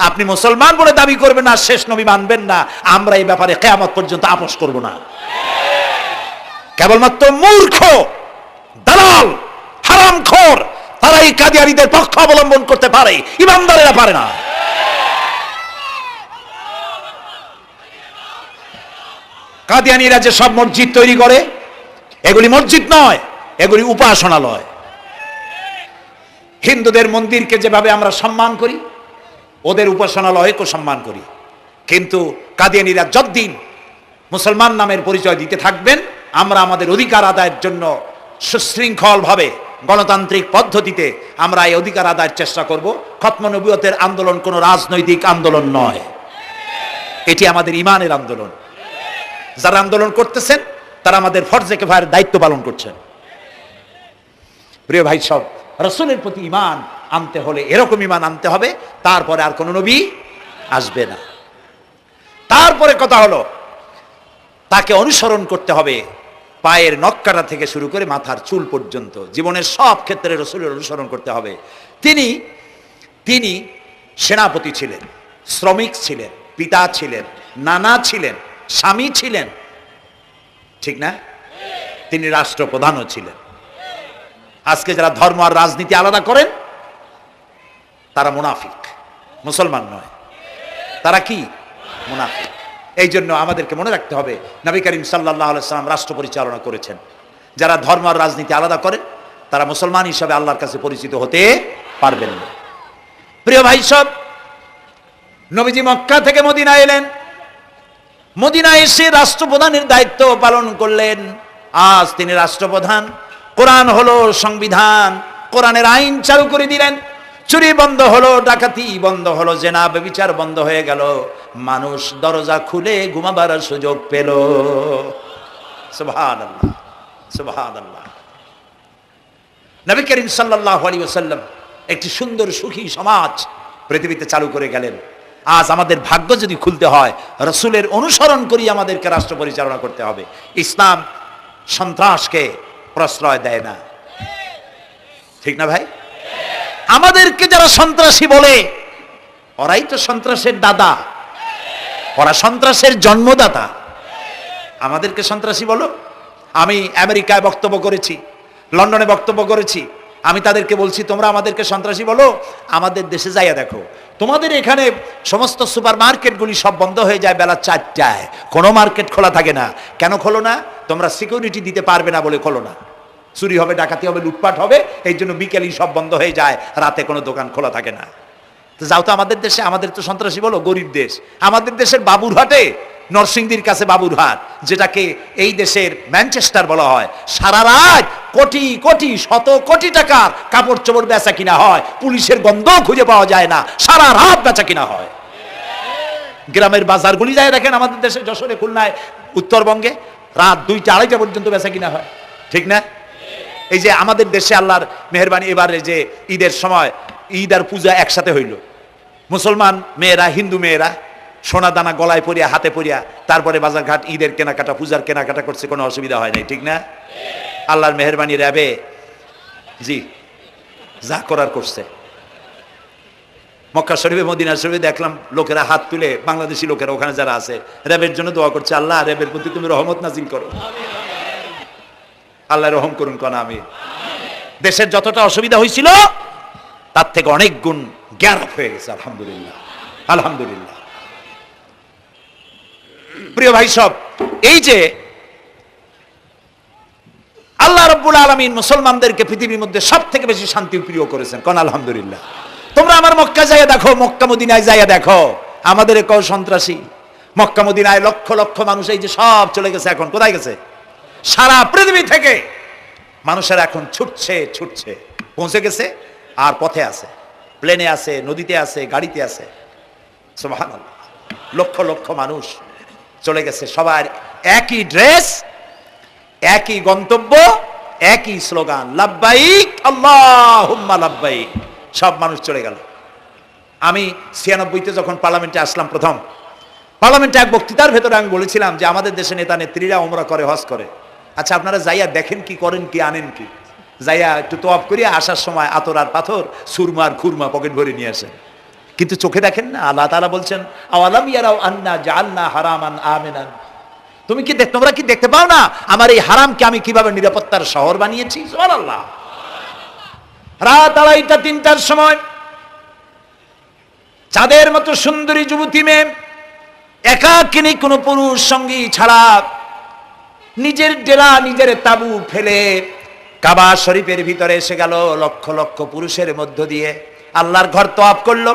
আপনি মুসলমান বলে দাবি করবেন না, শেষ নবী মানবেন না, আমরা এই ব্যাপারে কিয়ামত পর্যন্ত আপোষ করব না। কেবলমাত্র মূর্খ, দালাল, হারামখোর তারা এই কাদিয়ানীদের পক্ষ অবলম্বন করতে পারে, ইমানদারেরা পারে না। কাদিয়ানীরা যে সব মসজিদ তৈরি করে, এগুলি মসজিদ নয়, এগুলি উপাসনালয়। হিন্দুদের মন্দিরকে যেভাবে আমরা সম্মান করি, ওদের উপাসনালয়কে সম্মান করি। কিন্তু কাদিয়ানীরা যতদিন মুসলমান নামের পরিচয় দিতে থাকবেন, আমরা আমাদের অধিকার আদায়ের জন্য সুশৃঙ্খলভাবে গণতান্ত্রিক পদ্ধতিতে আমরা এই অধিকার আদায়ের চেষ্টা করব। খতমে নবুয়তের আন্দোলন কোনো রাজনৈতিক আন্দোলন নয়, এটি আমাদের ইমানের আন্দোলন। যারা আন্দোলন করতেছেন তারা আমাদের ফরজে কিফায়ার দায়িত্ব পালন করছেন। প্রিয় ভাই সব, রাসূলের প্রতি ঈমান আনতে হলে এরকম ঈমান আনতে হবে, তারপরে আর কোনো নবী আসবে না। তারপরে কথা হলো তাকে অনুসরণ করতে হবে পায়ের নখকাটা থেকে শুরু করে মাথার চুল পর্যন্ত, জীবনের সব ক্ষেত্রে রাসূলের অনুসরণ করতে হবে। তিনি সেনাপতি ছিলেন, শ্রমিক ছিলেন, পিতা ছিলেন, নানা ছিলেন, স্বামী ছিলেন, ঠিক না? তিনি রাষ্ট্রপ্রধানও ছিলেন। আজকে যারা ধর্ম আর রাজনীতি আলাদা করেন তারা মুনাফিক, মুসলমান নয়, তারা কি? মুনাফিক। এই জন্য আমাদেরকে মনে রাখতে হবে নবী করিম সাল্লাল্লাহু আলাইহি ওয়াসাল্লাম রাষ্ট্র পরিচালনা করেছেন। যারা ধর্ম আর রাজনীতি আলাদা করেন তারা মুসলমান হিসাবে আল্লাহর কাছে পরিচিত হতে পারবেন না। প্রিয় ভাই সব, নবীজি মক্কা থেকে মদিনা এলেন, মদিনায় এসে রাষ্ট্রপ্রধানের দায়িত্ব পালন করলেন। আজ তিনি রাষ্ট্রপ্রধান, কোরআন হলো সংবিধান, কোরআনের আইন চালু করে দিলেন। চুরি বন্ধ হলো, ডাকাতি বন্ধ হলো, জেনা ব্যভিচার বন্ধ হয়ে গেল। মানুষ দরজা খুলে ঘুমাবার সুযোগ পেল। সুবহানাল্লাহ, সুবহানাল্লাহ। নবী করিম সাল্লাল্লাহু আলাইহি ওয়াসাল্লাম একটি সুন্দর সুখী সমাজ পৃথিবীতে চালু করে গেলেন। আজ আমাদের ভাগ্য যদি খুলতে হয়, রাসূলের অনুসরণ করি আমাদেরকে রাষ্ট্র পরিচালনা করতে হবে। ইসলাম সন্ত্রাসকে প্রশ্রয় দেয় না, ঠিক না ভাই? আমাদেরকে যারা সন্ত্রাসী বলে, ওরাই তো সন্ত্রাসের দাদা, ওরা সন্ত্রাসের জন্মদাতা। আমাদেরকে সন্ত্রাসী বলো? আমি আমেরিকায় বক্তব্য করেছি, লন্ডনে বক্তব্য করেছি, আমি তাদেরকে বলছি তোমরা আমাদেরকে সন্ত্রাসী বলো? আমাদের দেশে যাইয়া দেখো, তোমাদের এখানে সমস্ত সুপার মার্কেটগুলি সব বন্ধ হয়ে যায় বেলা 4টায়, কোনো মার্কেট খোলা থাকে না। কেন খোলো না? তোমরা সিকিউরিটি দিতে পারবে না বলে খোলো না। চুরি হবে, ডাকাতি হবে, লুটপাট হবে, এই জন্য বিকেলই সব বন্ধ হয়ে যায়, রাতে কোনো দোকান খোলা থাকে না। তো যাও তো আমাদের দেশে, আমাদের তো সন্ত্রাসী বলো? গরিব দেশ। আমাদের দেশের বাবুরহাটে, নরসিংদীর কাছে বাবুরহাট, যেটাকে এই দেশের ম্যানচেস্টার বলা হয়, সারা রাত কোটি কোটি শত কোটি টাকার কাপড় চোপড় বেচা কিনা হয়, পুলিশের গন্ধও খুঁজে পাওয়া যায় না, সারা রাত বেচা কিনা হয়। গ্রামের বাজারগুলি যায় দেখেন আমাদের দেশে, যশোরে, খুলনায়, উত্তরবঙ্গে রাত 2টা 2:30টা পর্যন্ত বেচা কিনা হয়, ঠিক না? এই যে আমাদের দেশে আল্লাহর মেহেরবানি, এবারে যে ঈদের সময় ঈদ আর পূজা একসাথে হইল, মুসলমান মেয়েরা, হিন্দু মেয়েরা সোনা দানা গলায় পরিয়া, হাতে পরিয়া, তারপরে বাজারঘাট ঈদের কেনাকাটা, পূজার কেনাকাটা করছে, কোনো অসুবিধা হয় নাই, ঠিক না? আল্লাহর মেহেরবানি র্যাবে জি যা করার করছে। মক্কা শরীফে, মদিনা শরীফে দেখলাম লোকেরা হাত তুলে, বাংলাদেশি লোকেরা ওখানে যারা আছে, র্যাবের জন্য দোয়া করছে, আল্লাহ র্যাবের প্রতি তুমি রহমত নাজিল করো, আল্লাহ রহম করুন কোন। আমি দেশের যতটা অসুবিধা হয়েছিল তার থেকে অনেক গুণ জ্ঞান হয়ে গেছে, আলহামদুলিল্লাহ, আলহামদুলিল্লাহ। প্রিয় ভাই সব, এই যে আল্লাহ রাব্বুল আলামিন মুসলমানদেরকে পৃথিবীর মধ্যে সব থেকে বেশি শান্তি প্রিয় করেছেন, কোন আলহামদুলিল্লাহ। তোমরা আমার মক্কা যাইয়া দেখো, মক্কা মদিনায় যাইয়া দেখো, আমাদের কেউ সন্ত্রাসী? মক্কা মদিনায় লক্ষ লক্ষ মানুষ এই যে সব চলে গেছে, এখন কোথায় গেছে? সারা পৃথিবী থেকে মানুষেরা এখন ছুটছে ছুটছে, পৌঁছে গেছে, আর পথে আছে, প্লেনে আছে, নদীতে আছে, গাড়িতে আছে। সুবহানাল্লাহ, লক্ষ লক্ষ মানুষ চলে গেছে, সবার একই ড্রেস, একই গন্তব্য, একই স্লোগান, লাব্বাইক আল্লাহুম্মা লাব্বাইক। সব মানুষ চলে গেল। আমি 96-তে যখন পার্লামেন্টে আসলাম, প্রথম পার্লামেন্টে এক বক্তৃতার ভেতরে আমি বলেছিলাম যে আমাদের দেশে নেতা নেত্রীরা ওমরা করে, হজ করে। আচ্ছা, আপনারা যাইয়া দেখেন কি, করেন কি, আনেন কি? যাইয়া একটু তোয়াব করিয়া আসার সময় আতর আর পাথর, সুরমার খুরমা পকেট ভরে নিয়ে আসেন, কিন্তু চোখে দেখেন না। আল্লাহ তাআলা বলছেন, আওয়ালাম ইয়ারাউ আন্না জাআলনা হারামান আমিনান। তোমরা কি দেখতে পাও না আমার এই হারামকে আমি কিভাবে নিরাপত্তার শহর বানিয়েছি? সুবহানাল্লাহ। রাত 2:30টা 3টার সময় চাঁদের মতো সুন্দরী যুবতী মেয়ে, একাকিনী, কোনো পুরুষ সঙ্গী ছাড়া, নিজের ডেরা, নিজের তাবু ফেলে কাবা শরীফের ভিতরে এসে গেল। লক্ষ লক্ষ পুরুষের মধ্য দিয়ে আল্লাহর ঘর তওয়াফ করলো,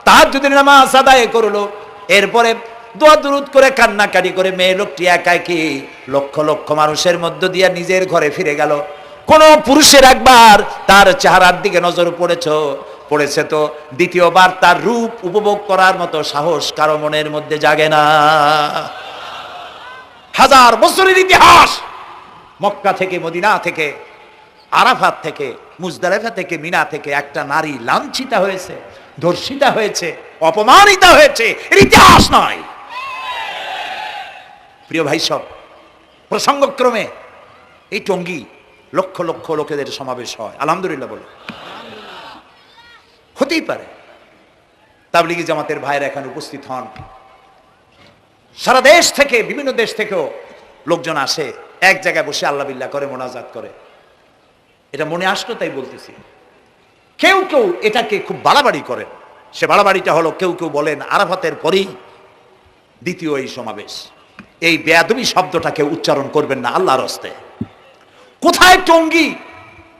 তাহাজ্জুদের নামাজ আদায় করলো, এরপরে দোয়া দুরুদ করে কান্নাকাটি করে মেয়ে লোকটি একাকী লক্ষ লক্ষ মানুষের মধ্য দিয়ে নিজের ঘরে ফিরে গেল। কোন পুরুষের একবার তার চেহারার দিকে নজর পড়েছে তো দ্বিতীয়বার তার রূপ উপভোগ করার মতো সাহস কারো মনের মধ্যে জাগে না। হাজার বছরের ইতিহাস, মক্কা থেকে, মদিনা থেকে, আরাফাত থেকে, মুজদালিফা থেকে, মিনা থেকে একটা নারী লাঞ্ছিতা হয়েছে, ধর্ষিতা হয়েছে, অপমানিতা হয়েছে, এর ইতিহাস নয়। প্রিয় ভাই সব, প্রসঙ্গক্রমে এই টঙ্গী লক্ষ লক্ষ লোকেদের সমাবেশ হয়, আলহামদুলিল্লাহ বলে। হতেই পারে তাবলিগি জামাতের ভাইরা এখানে উপস্থিত হন, সারা দেশ থেকে, বিভিন্ন দেশ থেকেও লোকজন আসে, এক জায়গায় বসে আল্লাহ বিল্লাহ করে, মোনাজাত করে। এটা মনে আসলো তাই বলতেছি। কেউ কেউ এটাকে খুব বাড়াবাড়ি করেন। সে বাড়াবাড়িটা হলো, কেউ কেউ বলেন আরাফাতের পরেই দ্বিতীয় এই সমাবেশ। এই বেয়াদবি শব্দটাকে উচ্চারণ করবেন না আল্লাহর হস্তে। কোথায় টঙ্গী,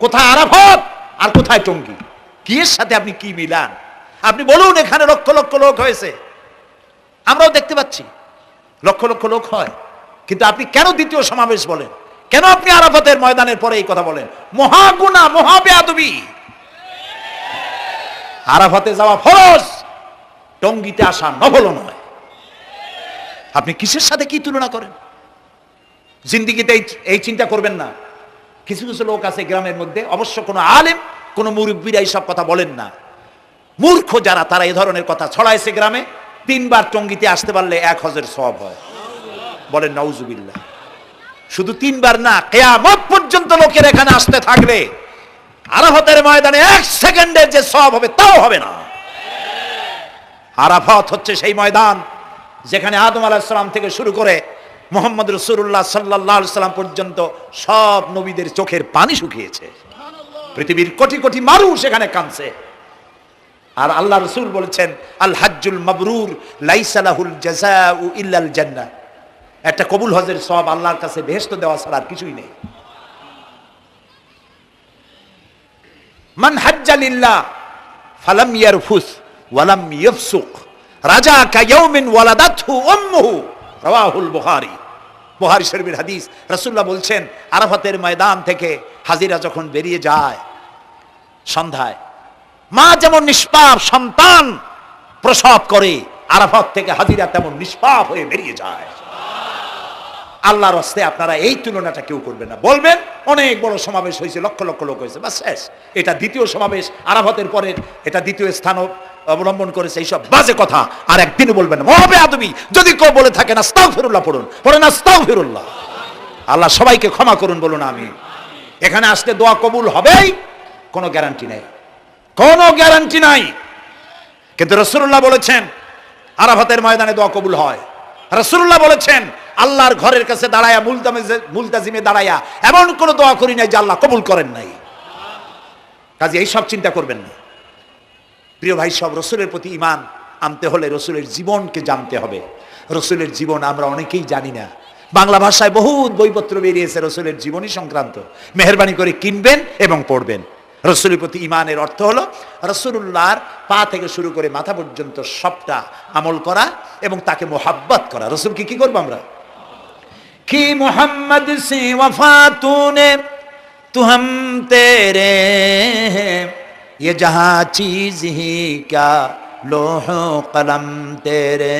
কোথায় আরাফাত, আর কোথায় টঙ্গী? কি এর সাথে আপনি কি মিলান? আপনি বলুন, এখানে লক্ষ লক্ষ লোক হয়েছে, আমরাও দেখতে পাচ্ছি লক্ষ লক্ষ লোক হয়, কিন্তু আপনি কেন দ্বিতীয় সমাবেশ বলেন? কেন আপনি আরাফাতের ময়দানের পরে এই কথা বলেন? মহাগুনাহ, মহা বেয়াদবি। আরাফাতে যাওয়া ফরজ, টঙ্গীতে আসা নফল নয়। আপনি কিসের সাথে কি তুলনা করেন? জিন্দিগিতে এই চিন্তা করবেন না। কিছু কিছু লোক আছে গ্রামের মধ্যে, অবশ্য কোনো আলেম কোনো মুরব্বীরা এইসব কথা বলেন না, মূর্খ যারা তারা এই ধরনের কথা ছড়াইছে গ্রামে। 3 বার টঙ্গিতে আসতে পারলে 1 হজের সওয়াব হয়। বলেন নাউজুবিল্লাহ। শুধু 3 বার না, কিয়ামত পর্যন্ত লোকের এখানে আসতে থাকলে আরাফাতের ময়দানে 1 সেকেন্ডের যে সওয়াব হবে তাও হবে না। আরাফাত হচ্ছে সেই ময়দান যেখানে আদম আলাইহিস সালাম থেকে শুরু করে মুহাম্মদ রাসূলুল্লাহ সাল্লাল্লাহু আলাইহি সাল্লাম পর্যন্ত সব নবীদের চোখের পানি শুকিয়েছে। পৃথিবীর কোটি কোটি মানুষ এখানে কাঁদছে। আর আল্লাহ রাসূল বলেছেন, আল হাজ্জুল মাবরুর লাইসা লাহুল জাযাউ ইল্লাল জান্নাহ। একটা কবুল হজের সওয়াব আল্লাহর কাছে বেহেশত দেওয়া ছাড়া আর কিছুই নেই। মান হাজ্জা লিল্লাহ ফালাম ইয়ারফুস ওয়ালাম ইয়াফসুক রাজা কায়াউমিন ওয়ালাদাতহু উম্মুহু, রাওয়াহুল বুখারী। বুখারী শরীফের হাদিস। রাসূলুল্লাহ বলছেন, আরাফাতের ময়দান থেকে হাজিরা যখন বেরিয়ে যায় সন্ধ্যায়, মা যেমন নিষ্পাপ সন্তান প্রসব করে, আরাফাত থেকে হাজিরা তেমন নিষ্পাপ হয়ে বেরিয়ে যায়। আল্লাহর রাস্তে আপনারা এই তুলনাটা কেউ করবেন না। বলবেন অনেক বড় সমাবেশ হয়েছে, লক্ষ লক্ষ লোক হয়েছে, বাস শেষ। এটা দ্বিতীয় সমাবেশ, আরাফাতের পরে এটা দ্বিতীয় স্থান অবলম্বন করেছে। এইসব বাজে কথা আর একদিনও বলবেন না। মহাবে আদবি যদি কেউ বলে থাকেন আস্তাগফিরুল্লাহ পড়ুন, পড়েন আস্তাগফিরুল্লাহ। আল্লাহ সবাইকে ক্ষমা করুন, বলুন আমিন। এখানে আসলে দোয়া কবুল হবেই, কোনো গ্যারান্টি নেই, কোনো গ্যারান্টি নাই। কিন্তু রাসূলুল্লাহ বলেছেন আরাফাতের ময়দানে দোয়া কবুল হয়। রাসূলুল্লাহ বলেছেন আল্লাহর ঘরের কাছে দাঁড়ায়া মুলতাজিমে দাঁড়ায়া এমন কোন দোয়া করি নাই যে আল্লাহ কবুল করেন নাই। কাজে এই সব চিন্তা করবেন না। প্রিয় ভাই, সব রসুলের প্রতি ঈমান আনতে হলে রসুলের জীবনকে জানতে হবে। রসুলের জীবন আমরা অনেকেই জানি না। বাংলা ভাষায় বহুত বইপত্র বেরিয়েছে রসুলের জীবনী সংক্রান্ত। মেহেরবানি করে কিনবেন এবং পড়বেন। রসুলের প্রতি ঈমানের অর্থ হলো রসুলুল্লাহর পা থেকে শুরু করে মাথা পর্যন্ত সবটা আমল করা এবং তাকে মোহাব্বত করা। রসুলকে কি করবো আমরা? কি মোহাম্মদ সে ওয়াফা তूने तू हम तेरे ये जहां चीज ही क्या लोह कलम तेरे।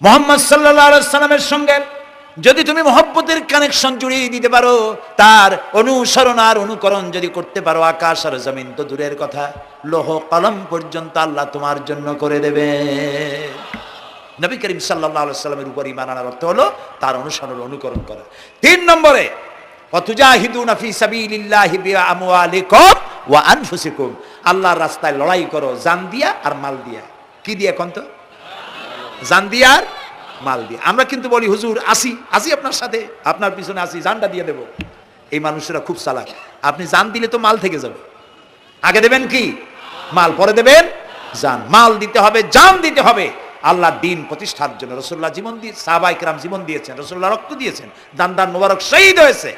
মুহাম্মদ সাল্লাল্লাহু আলাইহি ওয়াসাল্লামের সঙ্গে যদি তুমি মহব্বতের কানেকশন জুড়িয়ে দিতে পারো, তার অনুসরণ আর অনুকরণ যদি করতে পারো, আকাশ আর জমিন তো দূরের কথা, লৌহ কলম পর্যন্ত আল্লাহ তোমার জন্য করে দেবে। নবী করিম সাল্লাল্লাহু আলাইহি ওয়াসাল্লামের উপর ঈমান আনার অর্থ হলো তার অনুসরণ অনুকরণ করা। 3 নম্বরে ওয়াতুজাহিদুনা ফি সাবিলিল্লাহি বিআমওয়ালিকুম ওয়া আনফুসিকুম। আল্লাহর রাস্তায় লড়াই করো জান দিয়া আর মাল দিয়া। কি দিয়া কোন তো? জান দিয়া আর মাল দিয়ে। আমরা কিন্তু বলি হুজুর আসি আপনার সাথে, আপনার পিছনে আসি, জানটা দিয়ে দেব। এই মানুষেরা খুব চালাক। আপনি জান দিলে তো মাল থেকে যাবে। আগে দেবেন কি? মাল, পরে দেবেন জান। মাল দিতে হবে, জান দিতে হবে আল্লাহর দ্বীন প্রতিষ্ঠার জন্য। রাসূলুল্লাহ জীবন দিয়ে, সাহাবায়ে কেরাম জীবন দিয়েছেন, রাসূলুল্লাহ রক্ত দিয়েছেন, দান মোবারক শহীদ হয়েছে।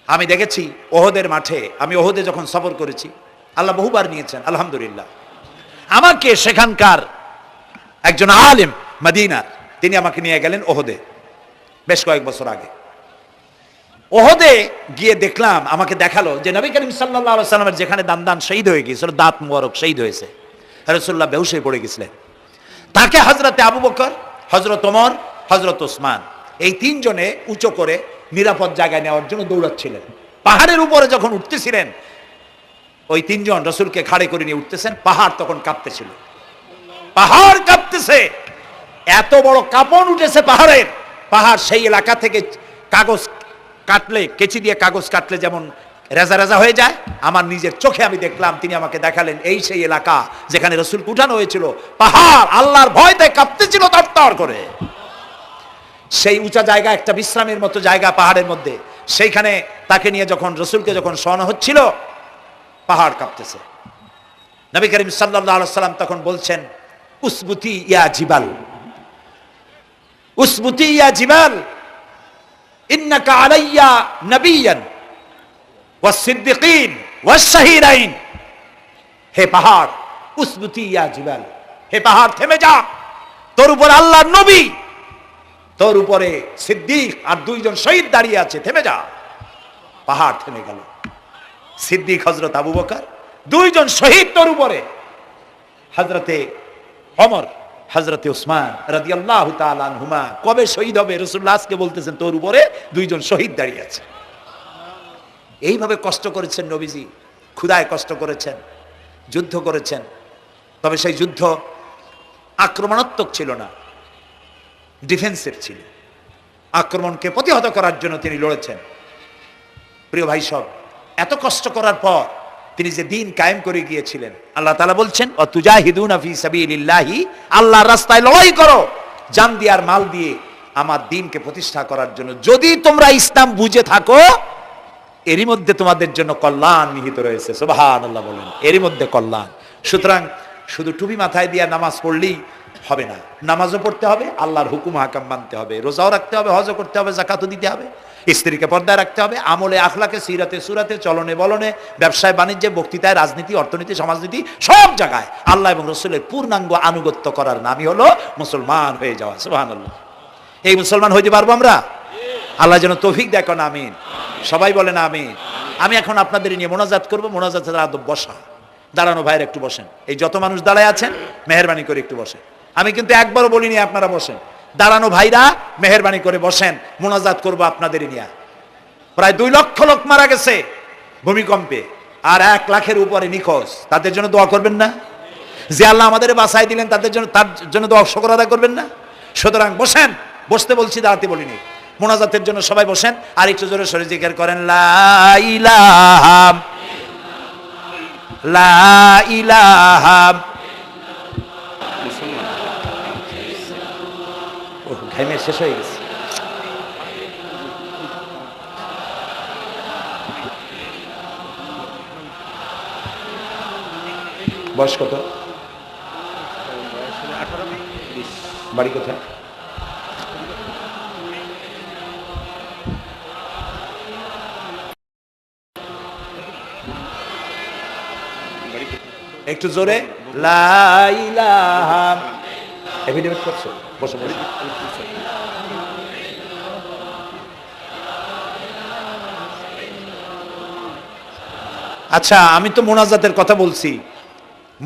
আমি দেখেছি ওহদের মাঠে, আমি ওহদে যখন সফর করেছি, আল্লাহ বহুবার নিয়েছেন আলহামদুলিল্লাহ। আমাকে সেখানকার একজন আলেম মদিনার, তিনি আমাকে নিয়ে গেলেন ওহদে বেশ কয়েক বছর আগে। ওহদে গিয়ে দেখলাম, আমাকে দেখালো যে নবী করিম সাল্লাল্লাহু আলাইহি ওয়াসাল্লামের যেখানে দান শহীদ হয়ে গিয়েছিল, দাঁত মুবারক শহীদ হয়েছে, রাসূলুল্লাহ বেহুশ হয়ে পড়ে গেছিলেন। তাকে হযরতে আবু বকর, হযরত ওমর, হযরত ওসমান এই 3 জনে উঁচু করে নিরাপদ জায়গায় নেওয়ার জন্য দৌড়াচ্ছিলেন। পাহাড়ের উপরে যখন উঠতেছিলেন, ওই 3 জন রাসূলকে ঘাড়ে করে নিয়ে উঠতেছেন। পাহাড় তখন কাঁপতেছিল, পাহাড় কাঁপতেছে, এত বড় কাঁপন উঠেছে পাহাড়ের। পাহাড় সেই এলাকা থেকে কাগজ কাটলে, কেচি দিয়ে কাগজ কাটলে যেমন রেজা রেজা হয়ে যায়, আমার নিজের চোখে আমি দেখলাম। তিনি আমাকে দেখালেন এই সেই এলাকা যেখানে রাসূলকে উঠানো হয়েছিল। পাহাড় আল্লাহর ভয়তে কাঁপতেছিল তরতর করে। সেই উঁচা জায়গা, একটা বিশ্রামের মতো জায়গা পাহাড়ের মধ্যে, সেইখানে তাকে নিয়ে যখন রাসূলকে যখন শোয়ানো হচ্ছিল, পাহাড় কাঁপতেছে। নবী করিম সাল্লাল্লাহু আলাইহি ওয়াসাল্লাম তখন বলছেন, উসবুতি ইয়া জিবাল, উসবুতি ইয়া জিবাল, ইন্নাকা আলাইয়া নবিয়ান ওয়াস সিদ্দিকিন ওয়াস শাহীদাইন। হে পাহাড়, উসবুতি ইয়া জিবাল, হে পাহাড় থেমে যা, তোর উপর আল্লাহর নবী, তোর উপরে সিদ্দিক আর 2 জন শহীদ দাঁড়িয়ে আছে, থেমে যা। পাহাড় থেমে গেল। সিদ্দিক হযরত আবু বকর, 2 জন শহীদ তোর উপরে, হযরতে ওমর হযরতে উসমান রাদিয়াল্লাহু তাআলা আনহুমা কবে শহীদ হবে রাসূলুল্লাহ আজকে বলতেছেন তোর উপরে দুইজন শহীদ দাঁড়িয়ে আছে। এইভাবে কষ্ট করেছেন নবীজি, ক্ষুধায় কষ্ট করেছেন, যুদ্ধ করেছেন। তবে সেই যুদ্ধ আক্রমণাত্মক ছিল না, ডিফেন্সিভ ছিল। আক্রমণকে প্রতিহত করার জন্য তিনি লড়েছেন। প্রিয় ভাই সব, এত কষ্ট করার পর তিনি যে দিন কায়েম করে গিয়েছিলেন, আল্লাহ তাআলা বলছেন অতুজাহিদুনা ফি সাবিলিল্লাহি, আল্লাহর রাস্তায় লড়াই করো জান দিয়ে আর মাল দিয়ে আমার দ্বীনকে প্রতিষ্ঠা করার জন্য। যদি তোমরা ইসলাম বুঝে থাকো এরই মধ্যে তোমাদের জন্য কল্যাণ নিহিত রয়েছে। সুবহানাল্লাহ বলেন, এরই মধ্যে কল্যাণ। সুতরাং শুধু টুপি মাথায় দিয়ে নামাজ পড়লেই হবে না, নামাজও পড়তে হবে, আল্লাহর হুকুম হাকাম মানতে হবে, রোজাও রাখতে হবে, হজও করতে হবে, যাকাতও দিতে হবে, স্ত্রীকে পর্দায় রাখতে হবে, আমলে আখলাকে সিরাতে সুরাতে চলনে বলনে ব্যবসায় বাণিজ্যে বক্তৃতায় রাজনীতি অর্থনীতি সমাজনীতি সব জায়গায় আল্লাহ এবং রসুলের পূর্ণাঙ্গ আনুগত্য করার নামই হলো মুসলমান হয়ে যাওয়া। সুবহানাল্লাহ। এই মুসলমান হইতে পারবো আমরা? আল্লাহ যেন তৌফিক দেয়, কোন আমিন। সবাই বলেন আমিন। আমি এখন আপনাদের নিয়ে মোনাজাত করবো। মোনাজাতের আদব বসা, দাঁড়ানো ভাইয়ের একটু বসেন। এই যত মানুষ দাঁড়ায় আছেন মেহেরবানি করে একটু বসেন। আমি কিন্তু একবারও বলিনি আপনারা বসেন। দাঁড়ানো ভাইরা মেহেরবানি করে বসেন, মোনাজাত করবো আপনাদের নিয়ে। প্রায় 2 লক্ষ লোক মারা গেছে ভূমিকম্পে, আর 1 লাখের উপরে নিখোঁজ। তাদের জন্য দোয়া করবেন না? যে আল্লাহ আমাদের বাঁচাই দিলেন তার জন্য দোয়া শুকর আদায় করবেন না? সুতরাং বসেন, বসতে বলছি, দাঁড়াতে বলিনি। মোনাজাতের জন্য সবাই বসেন, আর একটু জোরে সরে জিকির করেন লা ইলাহা লা ইলাহা। ঘামে শেষ হয়ে গেছে। বয়স কত? বাড়ি কোথায়? একটু জোরে লা ইলাহা। এফিডেভিট করছো? বসে বসে। আচ্ছা, আমি তো মোনাজাতের কথা বলছি।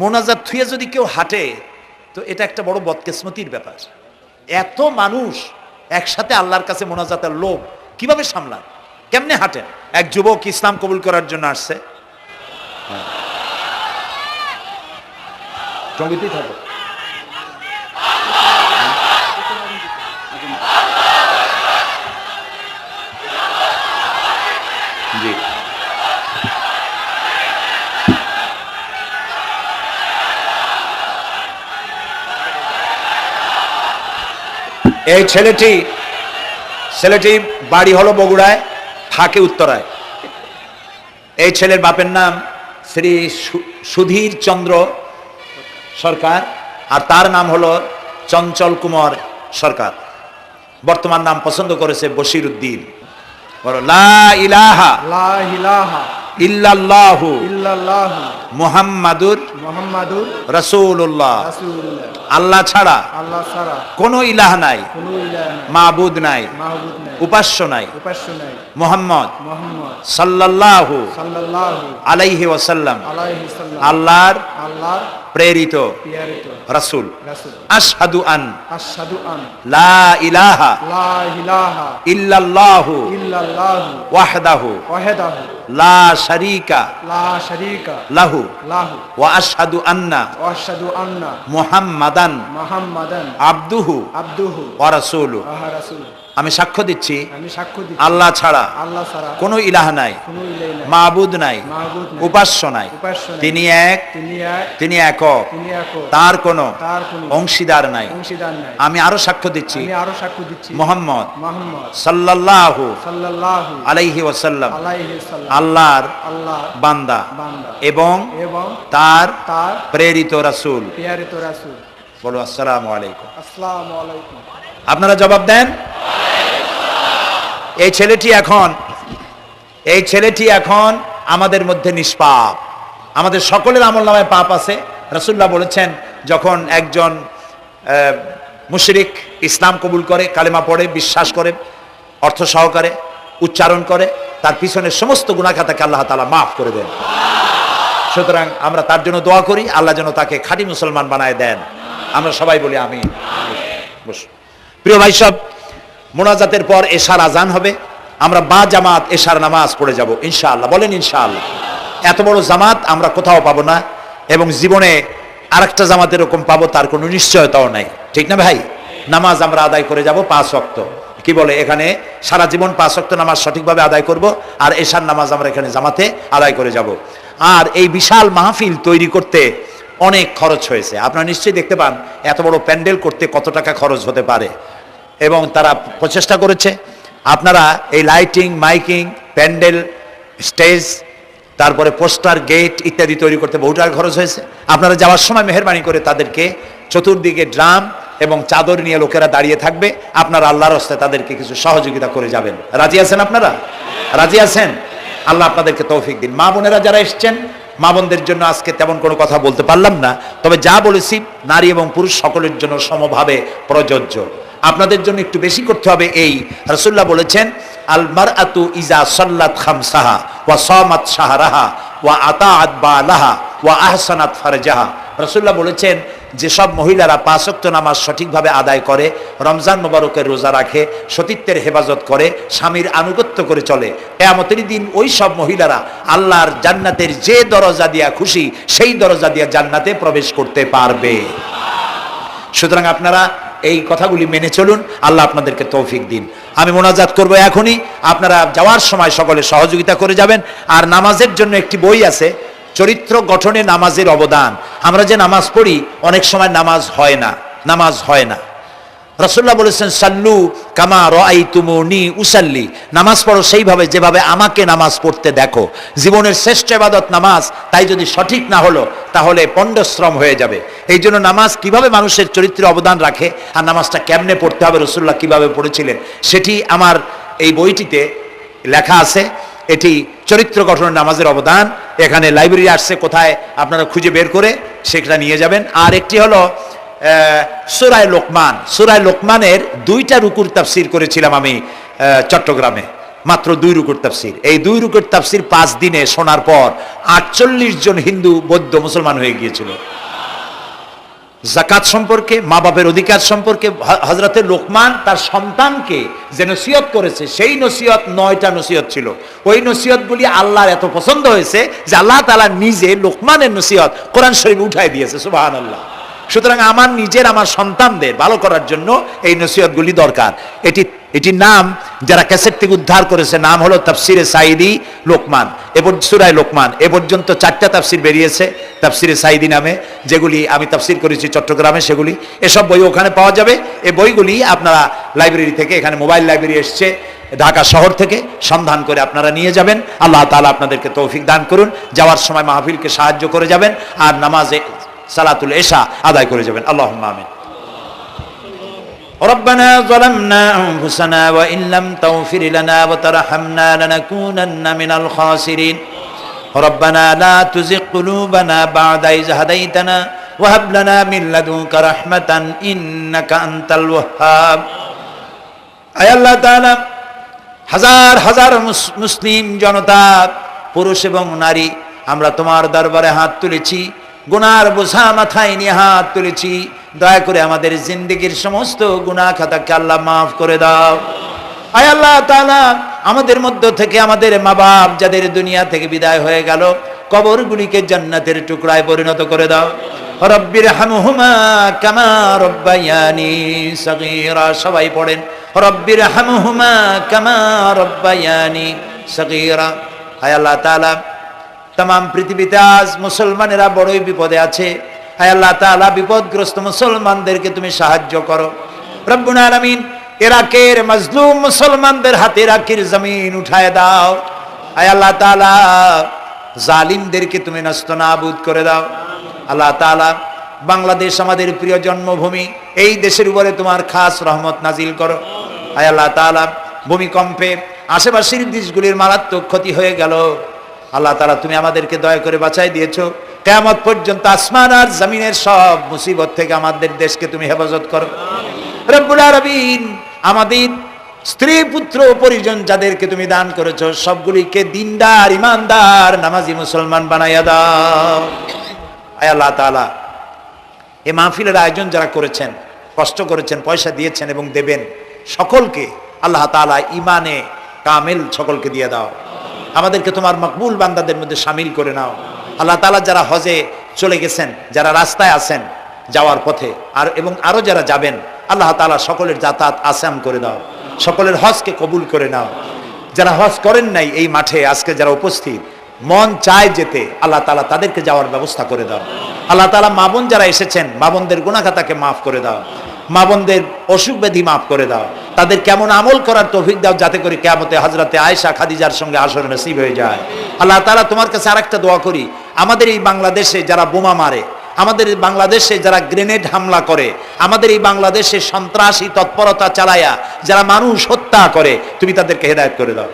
মোনাজাত থুয়ে যদি কেউ হাঁটে তো এটা একটা বড় বদকিসমতির ব্যাপার। এত মানুষ একসাথে আল্লাহর কাছে মোনাজাতের লোভ কিভাবে সামলান? কেমনে হাঁটেন? এক যুবক ইসলাম কবুল করার জন্য আসছে। সঙ্গীতেই থাকো। জি, এই ছেলেটি বাড়ি হলো বগুড়ায়, থাকে উত্তরায়। এই ছেলের বাপের নাম শ্রী সুধীর চন্দ্র সরকার, আর তার নাম হলো চঞ্চল কুমার সরকার। বর্তমান নাম পছন্দ করেছে বশির উদ্দিন। বলো লা ইলাহা ইল্লাল্লাহু মুহাম্মাদুর রাসূলুল্লাহ। আল্লাহ ছাড়া কোনো ইলাহ নাই, মাবুদ নাই, উপাস্য নাই। মুহাম্মদ সাল্লাল্লাহু আলাইহি ওয়াসাল্লাম আল্লাহর প্রেরিত রাসূল। আশহাদু আন লা ইলাহা ইল্লাল্লাহু ওয়াহদাহু লা শারীকা লাহু ওয়া আশহাদু আন্না মুহাম্মাদান আবদুহু ওয়া রাসূলুহু। আমি সাক্ষ্য দিচ্ছি আল্লাহ ছাড়া কোনো ইলাহ নাই, মাবুদ নাই, উপাস্য নাই। তিনি এক, তিনি একক, তার কোনো অংশীদার নাই। আমি আরো সাক্ষ্য দিচ্ছি মুহাম্মদ সাল্লাল্লাহু আলাইহি ওয়াসাল্লাম আল্লাহর বান্দা এবং তার প্রেরিত রাসূল। বলো আসসালামু আলাইকুম। আপনারা জবাব দেন। এই ছেলেটি এখন আমাদের মধ্যে নিষ্পাপ। আমাদের সকলের আমলনামায় পাপ আছে। রাসূলুল্লাহ বলেছেন, যখন একজন মুশরিক ইসলাম কবুল করে, কালেমা পড়ে, বিশ্বাস করে, অর্থ সহকারে উচ্চারণ করে, তার পিছনের সমস্ত গুনাহ খাতাকে আল্লাহ তাআলা মাফ করে দেন। সুতরাং আমরা তার জন্য দোয়া করি, আল্লাহ যেন তাকে খাঁটি মুসলমান বানায় দেন। আমরা সবাই বলি আমিন। বসুন। প্রিয় ভাই সব, মোনাজাতের পর এশার আজান হবে, আমরা বা জামাত এশার নামাজ পড়ে যাব ইনশাআল্লাহ। বলেন ইনশাআল্লাহ। এত বড় জামাত আমরা কোথাও পাবো না, এবং জীবনে আরেকটা জামাত এরকম পাবো তার কোনো নিশ্চয়তাও নাই, ঠিক না ভাই? নামাজ আমরা আদায় করে যাব 5 ওয়াক্ত। কি বলে, এখানে সারা জীবন 5 ওয়াক্ত নামাজ সঠিকভাবে আদায় করব, আর এশার নামাজ আমরা এখানে জামাতে আদায় করে যাব। আর এই বিশাল মাহফিল তৈরি করতে অনেক খরচ হয়েছে। আপনারা নিশ্চয়ই দেখতে পান এত বড় প্যান্ডেল করতে কত টাকা খরচ হতে পারে, এবং তারা প্রচেষ্টা করেছে। আপনারা এই লাইটিং, মাইকিং, প্যান্ডেল, স্টেজ, তারপরে পোস্টার, গেট ইত্যাদি তৈরি করতে বহু টাকা খরচ হয়েছে। আপনারা যাওয়ার সময় মেহেরবানি করে তাদেরকে চতুর্দিকে ড্রাম এবং চাদর নিয়ে লোকেরা দাঁড়িয়ে থাকবে, আপনারা আল্লাহর রাস্তায় তাদেরকে কিছু সহযোগিতা করে যাবেন। রাজি আছেন আপনারা? রাজি আছেন? আল্লাহ আপনাদেরকে তৌফিক দিন। মা বোনেরা যারা এসছেন, মা বোনদের জন্য আজকে তেমন কোনো কথা বলতে পারলাম না, তবে যা বলেছি নারী এবং পুরুষ সকলের জন্য সমভাবে প্রযোজ্য। আপনাদের জন্য একটু বেশি করতে হবে। এই রাসূলুল্লাহ বলেছেন, আল মারআতু ইজা সাল্লাত খামসাহা ওয়া সামাত শাহরাহা ওয়া আতাআত বালাহা ওয়া আহসানাত ফারজাহা। রাসূলুল্লাহ বলেছেন, যেসব মহিলারা 5 ওয়াক্ত নামাজ সঠিকভাবে আদায় করে, রমজান মোবারকের রোজা রাখে, সতীত্বের হেফাজত করে, স্বামীর আনুগত্য করে চলে, কিয়ামতের দিন ওই সব মহিলারা আল্লাহর জান্নাতের যে দরজা দিয়া খুশি সেই দরজা দিয়া জান্নাতে প্রবেশ করতে পারবে। সুতরাং আপনারা এই কথাগুলি মেনে চলুন, আল্লাহ আপনাদেরকে তৌফিক দিন। আমি মোনাজাত করব এখনই, আপনারা যাওয়ার সময় সকলে সহযোগিতা করে যাবেন। আর নামাজের জন্য একটি বই আছে, চরিত্র গঠনে নামাজের অবদান। আমরা যে নামাজ পড়ি অনেক সময় নামাজ হয় না। রাসূলুল্লাহ বলেছেন, সাল্লু কামা রাআইতুমুনি উসাল্লি, নামাজ পড়ো সেইভাবে যেভাবে আমাকে নামাজ পড়তে দেখো। জীবনের শ্রেষ্ঠ ইবাদত নামাজ, তাই যদি সঠিক না হলো তাহলে পণ্ডশ্রম হয়ে যাবে। এই জন্য নামাজ কিভাবে মানুষের চরিত্রে অবদান রাখে, আর নামাজটা কেমনে পড়তে হবে, রাসূলুল্লাহ কিভাবে পড়েছিলেন, সেটি আমার এই বইটিতে লেখা আছে। এটি চরিত্র গঠনের নামাজের অবদান। এখানে লাইব্রেরি আসছে, কোথায় আপনারা খুঁজে বের করে সেটা নিয়ে যাবেন। আর একটি হলো সূরা লোকমান। সূরা লোকমানের 2টা রুকুর তাফসীর করেছিলাম আমি চট্টগ্রামে, মাত্র 2 রুকুর তাফসীর। এই 2 রুকুর তাফসীর 5 দিনে শোনার পর 48 জন হিন্দু বৌদ্ধ মুসলমান হয়ে গিয়েছিল। যাকাত সম্পর্কে, মা বাপের অধিকার সম্পর্কে হযরতে লোকমান তার সন্তানকে যে নসিহত করেছে, সেই নসিহত 9টা নসিহত ছিল। ওই নসিহতগুলি আল্লাহর এত পছন্দ হয়েছে যে আল্লাহ তাআলা নিজে লোকমানের নসিহত কোরআন শরীফে উঠাই দিয়েছে। সুবহানাল্লাহ। সুতরাং আমার সন্তানদের ভালো করার জন্য এই নসিহতগুলি দরকার। এটির নাম যারা ক্যাসেট থেকে উদ্ধার করেছে, নাম হলো তাফসিরে সাইদি লোকমান। সূরা লোকমান এ পর্যন্ত 4টা তাফসির বেরিয়েছে তাফসিরে সাইদি নামে, যেগুলি আমি তাফসির করেছি চট্টগ্রামে। সেগুলি, এসব বই ওখানে পাওয়া যাবে। এই বইগুলি আপনারা লাইব্রেরি থেকে, এখানে মোবাইল লাইব্রেরি এসছে ঢাকা শহর থেকে, সন্ধান করে আপনারা নিয়ে যাবেন। আল্লাহ তাআলা আপনাদেরকে তৌফিক দান করুন। যাওয়ার সময় মাহফিলকে সাহায্য করে যাবেন, আর নামাজে সালাতুল ইশা আদায় করে যাবেন। আল্লাহুম্মা আমিন। ربنا ظلمنا أنفسنا وإن لم تغفر لنا وترحمنا لنكونن من الخاسرين ربنا لا تزغ قلوبنا بعد إذ هديتنا وهب لنا من لدنك رحمة إنك أنت الوهاب। আয় আল্লাহ তাআলা, হাজার হাজার মুসলিম জনতা, পুরুষ এবং নারী, আমরা তোমার দরবারে হাত তুলেছি, গুনার বোঝা মাথায় নিয়ে হাত তুলেছি। দয়া করে আমাদের জিন্দেগীর সমস্ত গুনাহ খাতাকে আল্লাহ মাফ করে দাও। আয় আল্লাহ তাআলা, আমাদের মধ্য থেকে আমাদের মা বাপ যাদের দুনিয়া থেকে বিদায় হয়ে গেল, কবরগুলিকে জান্নাতের টুকরায় পরিণত করে দাও। রব্বির হামহুমা কামা রব্বায়ানি সগীরা। সবাই পড়েন, রব্বির হামহুমা কামা রব্বায়ানি সগীরা। আয় আল্লাহ তাআলা, তাম পৃথিবীতে আজ মুসলমানেরা বড়ই বিপদে আছে। হায় আল্লাহ তাআলা, বিপদগ্রস্ত মুসলমানদেরকে তুমি সাহায্য করো রব্বুল আলামিন। ইরাকের মাজলুম মুসলমানদের হাতে ইরাকের জমিন উঠায় দাও। হায় আল্লাহ তাআলা, জালিমদেরকে তুমি নস্তনাবুদ করে দাও। আল্লাহ তাআলা, বাংলাদেশ আমাদের প্রিয় জন্মভূমি, এই দেশের উপরে তোমার খাস রহমত নাজিল করো। হায় আল্লাহ তাআলা, ভূমিকম্পে আশেপাশের দেশগুলির মারাত্মক ক্ষতি হয়ে গেল। আল্লাহ তাআলা, তুমি আমাদেরকে দয়া করে বাঁচাই দিয়েছো। কিয়ামত পর্যন্ত আসমান আর জমিনের সব মুসিবত থেকে আমাদের দেশকে তুমি হেফাজত করো রব্বুল আলামিন। আমাদের স্ত্রী পুত্র পরিজন যাদেরকে তুমি দান করেছো, সবগুলিকে দিনদার, ইমানদার, নামাজি মুসলমান বানাইয়া দাও। আয় আল্লাহ তাআলা, এই মাহফিলের আয়োজন যারা করেছেন, কষ্ট করেছেন, পয়সা দিয়েছেন এবং দেবেন, সকলকে আল্লাহ তাআলা ইমানে কামেল সকলকে দিয়ে দাও। আমাদেরকে তোমার মকবুল বান্দাদের মধ্যে শামিল করে নাও। আল্লাহ তাআলা যারা হজে চলে গেছেন, যারা রাস্তায় আছেন যাওয়ার পথে, এবং আরো যারা যাবেন, আল্লাহ তাআলা সকলের যাতায়াত আসান করে দাও, সকলের হজকে কবুল করে নাও। যারা হজ করেন নাই এই মাঠে আজকে যারা উপস্থিত, মন চায় যেতে, আল্লাহ তাআলা তাদেরকে যাওয়ার ব্যবস্থা করে দাও। আল্লাহ তাআলা মা বোন যারা এসেছেন, মা বোনদের গুনাহ খাতাকে মাফ করে দাও, মা বোনদের অসুখ ব্যাধি মাফ করে দাও, তাদের কেমন আমল করার তৌফিক দাও যাতে করে কিয়ামতে হযরতে আয়েশা খাদিজার সঙ্গে আসর নসিব হয়ে যায়। আল্লাহ তাআলা তোমার কাছে আরেকটা দোয়া করি, আমাদের এই বাংলাদেশে যারা বোমা মারে, আমাদের এই বাংলাদেশে যারা গ্রেনেড হামলা করে, আমাদের এই বাংলাদেশে সন্ত্রাসী তৎপরতা চালায়া যারা মানুষ হত্যা করে, তুমি তাদেরকে হেদায়েত করে দাও,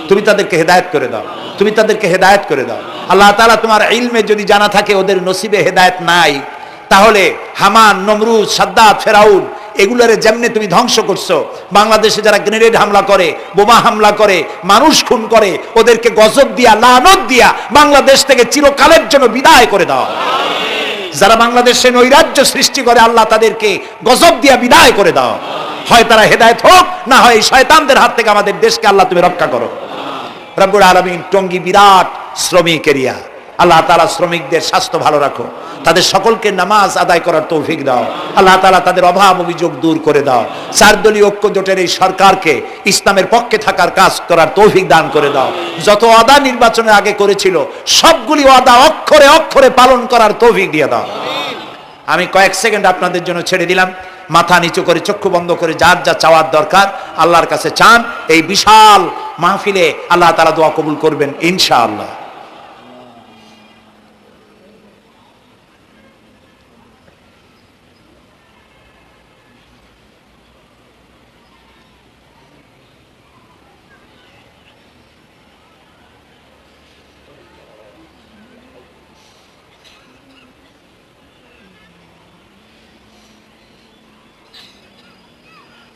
তুমি তাদেরকে হেদায়েত করে দাও, তুমি তাদেরকে হেদায়েত করে দাও। আল্লাহ তাআলা তোমার ইলমে যদি জানা থাকে ওদের নসিবে হেদায়েত নাই, তাহলে হামান, নমরুদ, সাদ্দাত, ফেরাউন এগুলারে যেমনে তুমি ধ্বংস করছো, বাংলাদেশে যারা গ্রেনেড হামলা করে, বোমা হামলা করে, মানুষ খুন করে, ওদেরকে গজব দিয়া, লানত দিয়া বাংলাদেশ থেকে চিরকালের জন্য বিদায় করে দাও। যারা বাংলাদেশে নৈরাজ্য সৃষ্টি করে, আল্লাহ তাদেরকে গজব দিয়া বিদায় করে দাও। হয় তারা হেদায়েত হোক, না হয় শয়তানদের হাত থেকে আমাদের দেশকে আল্লাহ তুমি রক্ষা করো। রব্বুল আলামিন, টঙ্গী বিরাট শ্রমিক এরিয়া, আল্লাহ তাআলা শ্রমিকদের স্বাস্থ্য ভালো রাখো, তাদের সকলকে নামাজ আদায় করার তৌফিক দাও। আল্লাহ তাআলা তাদের অভাব অভিযোগ দূর করে দাও। 4 দলীয় ঐক্য জোটের এই সরকারকে ইসলামের পক্ষে থাকার কাজ করার তৌফিক দান করে দাও। যত ওয়াদা নির্বাচনের আগে করেছিল সবগুলি ওয়াদা অক্ষরে অক্ষরে পালন করার তৌফিক দিয়ে দাও। আমি কয়েক সেকেন্ড আপনাদের জন্য ছেড়ে দিলাম, মাথা নিচু করে চক্ষু বন্ধ করে যার যা চাওয়ার দরকার আল্লাহর কাছে চান। এই বিশাল মাহফিলে আল্লাহ তাআলা দোয়া কবুল করবেন ইনশাআল্লাহ।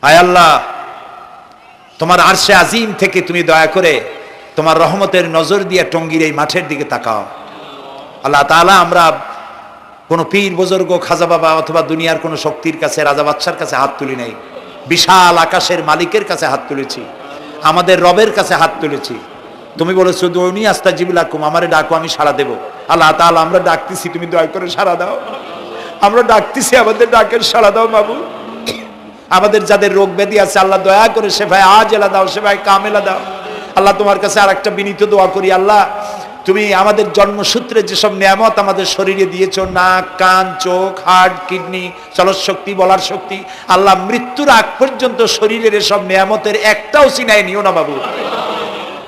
আয় আল্লাহ, তোমার আরশে আজিম থেকে তুমি দয়া করে তোমার রহমতের নজর দিয়ে টঙ্গীর এই মাঠের দিকে তাকাও। আল্লাহ তাআলা, আমরা কোনো পীর বুজুর্গ, খাজা বাবা অথবা দুনিয়ার কোনো শক্তির কাছে, রাজা বাদশার কাছে হাত তুলি নাই, বিশাল আকাশের মালিকের কাছে হাত তুলেছি, আমাদের রবের কাছে হাত তুলেছি। তুমি বলেছো দুনি আস্তাজিবু লাকুম, আমারে ডাকো আমি সাড়া দেব। আল্লাহ তাআলা, আমরা ডাকতেছি, তুমি দয়া করে সাড়া দাও। আমরা ডাকতেছি, আমাদের ডাকের সাড়া দাও মাবুদ। আমাদের যাদের রোগ ব্যাধি আছে আল্লাহ দয়া করে শেফায়ে আজেলা দাও, শেফায়ে কামেলা দাও। আল্লাহ তোমার কাছে আরেকটা বিনীত দোয়া করি, আল্লাহ তুমি আমাদের জন্মসূত্রে যেসব নিয়ামত আমাদের শরীরে দিয়েছো, নাক, কান, চোখ, হার্ট, কিডনি, চলৎ শক্তি, বলার শক্তি, আল্লাহ মৃত্যুর আগ পর্যন্ত শরীরের এসব নিয়ামতের একটাও সিনায় নিও না বাবু।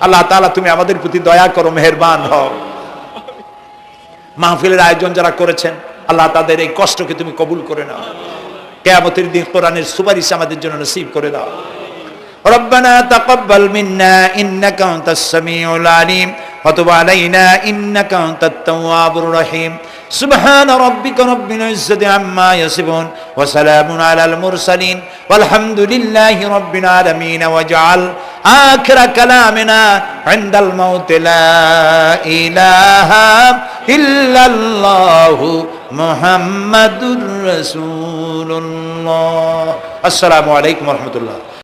আল্লাহ তাআলা তুমি আমাদের প্রতি দয়া করো, মেহেরবান হও। মাহফিলের আয়োজন যারা করেছেন আল্লাহ তাদের এই কষ্টকে তুমি কবুল করে নাও। কিয়ামতের দিন কোরআনের সুপারিশ আমাদের জন্য নসিব করে দাও। রব্বানা তাকাব্বাল মিন্না ইন্নাকা আনতাস সামিউল আলিম ওয়া তুব আলাইনা ইন্নাকা আনতাত তাওয়াবুর রহিম। সুবহান রাব্বিকা রাব্বিল ইজ্জাতি আম্মা ইয়াসিফুন ওয়া সালামুন আলাল মুরসালিন ওয়ালহামদুলিল্লাহি রাব্বিল আলামিন। ওয়াজআল আখিরা কালামিনা ইনদাল মাউত লা ইলাহা ইল্লাল্লাহু মুহাম্মাদুর রাসূলুল্লাহ। আসসালামু আলাইকুম ওয়া রাহমাতুল্লাহ।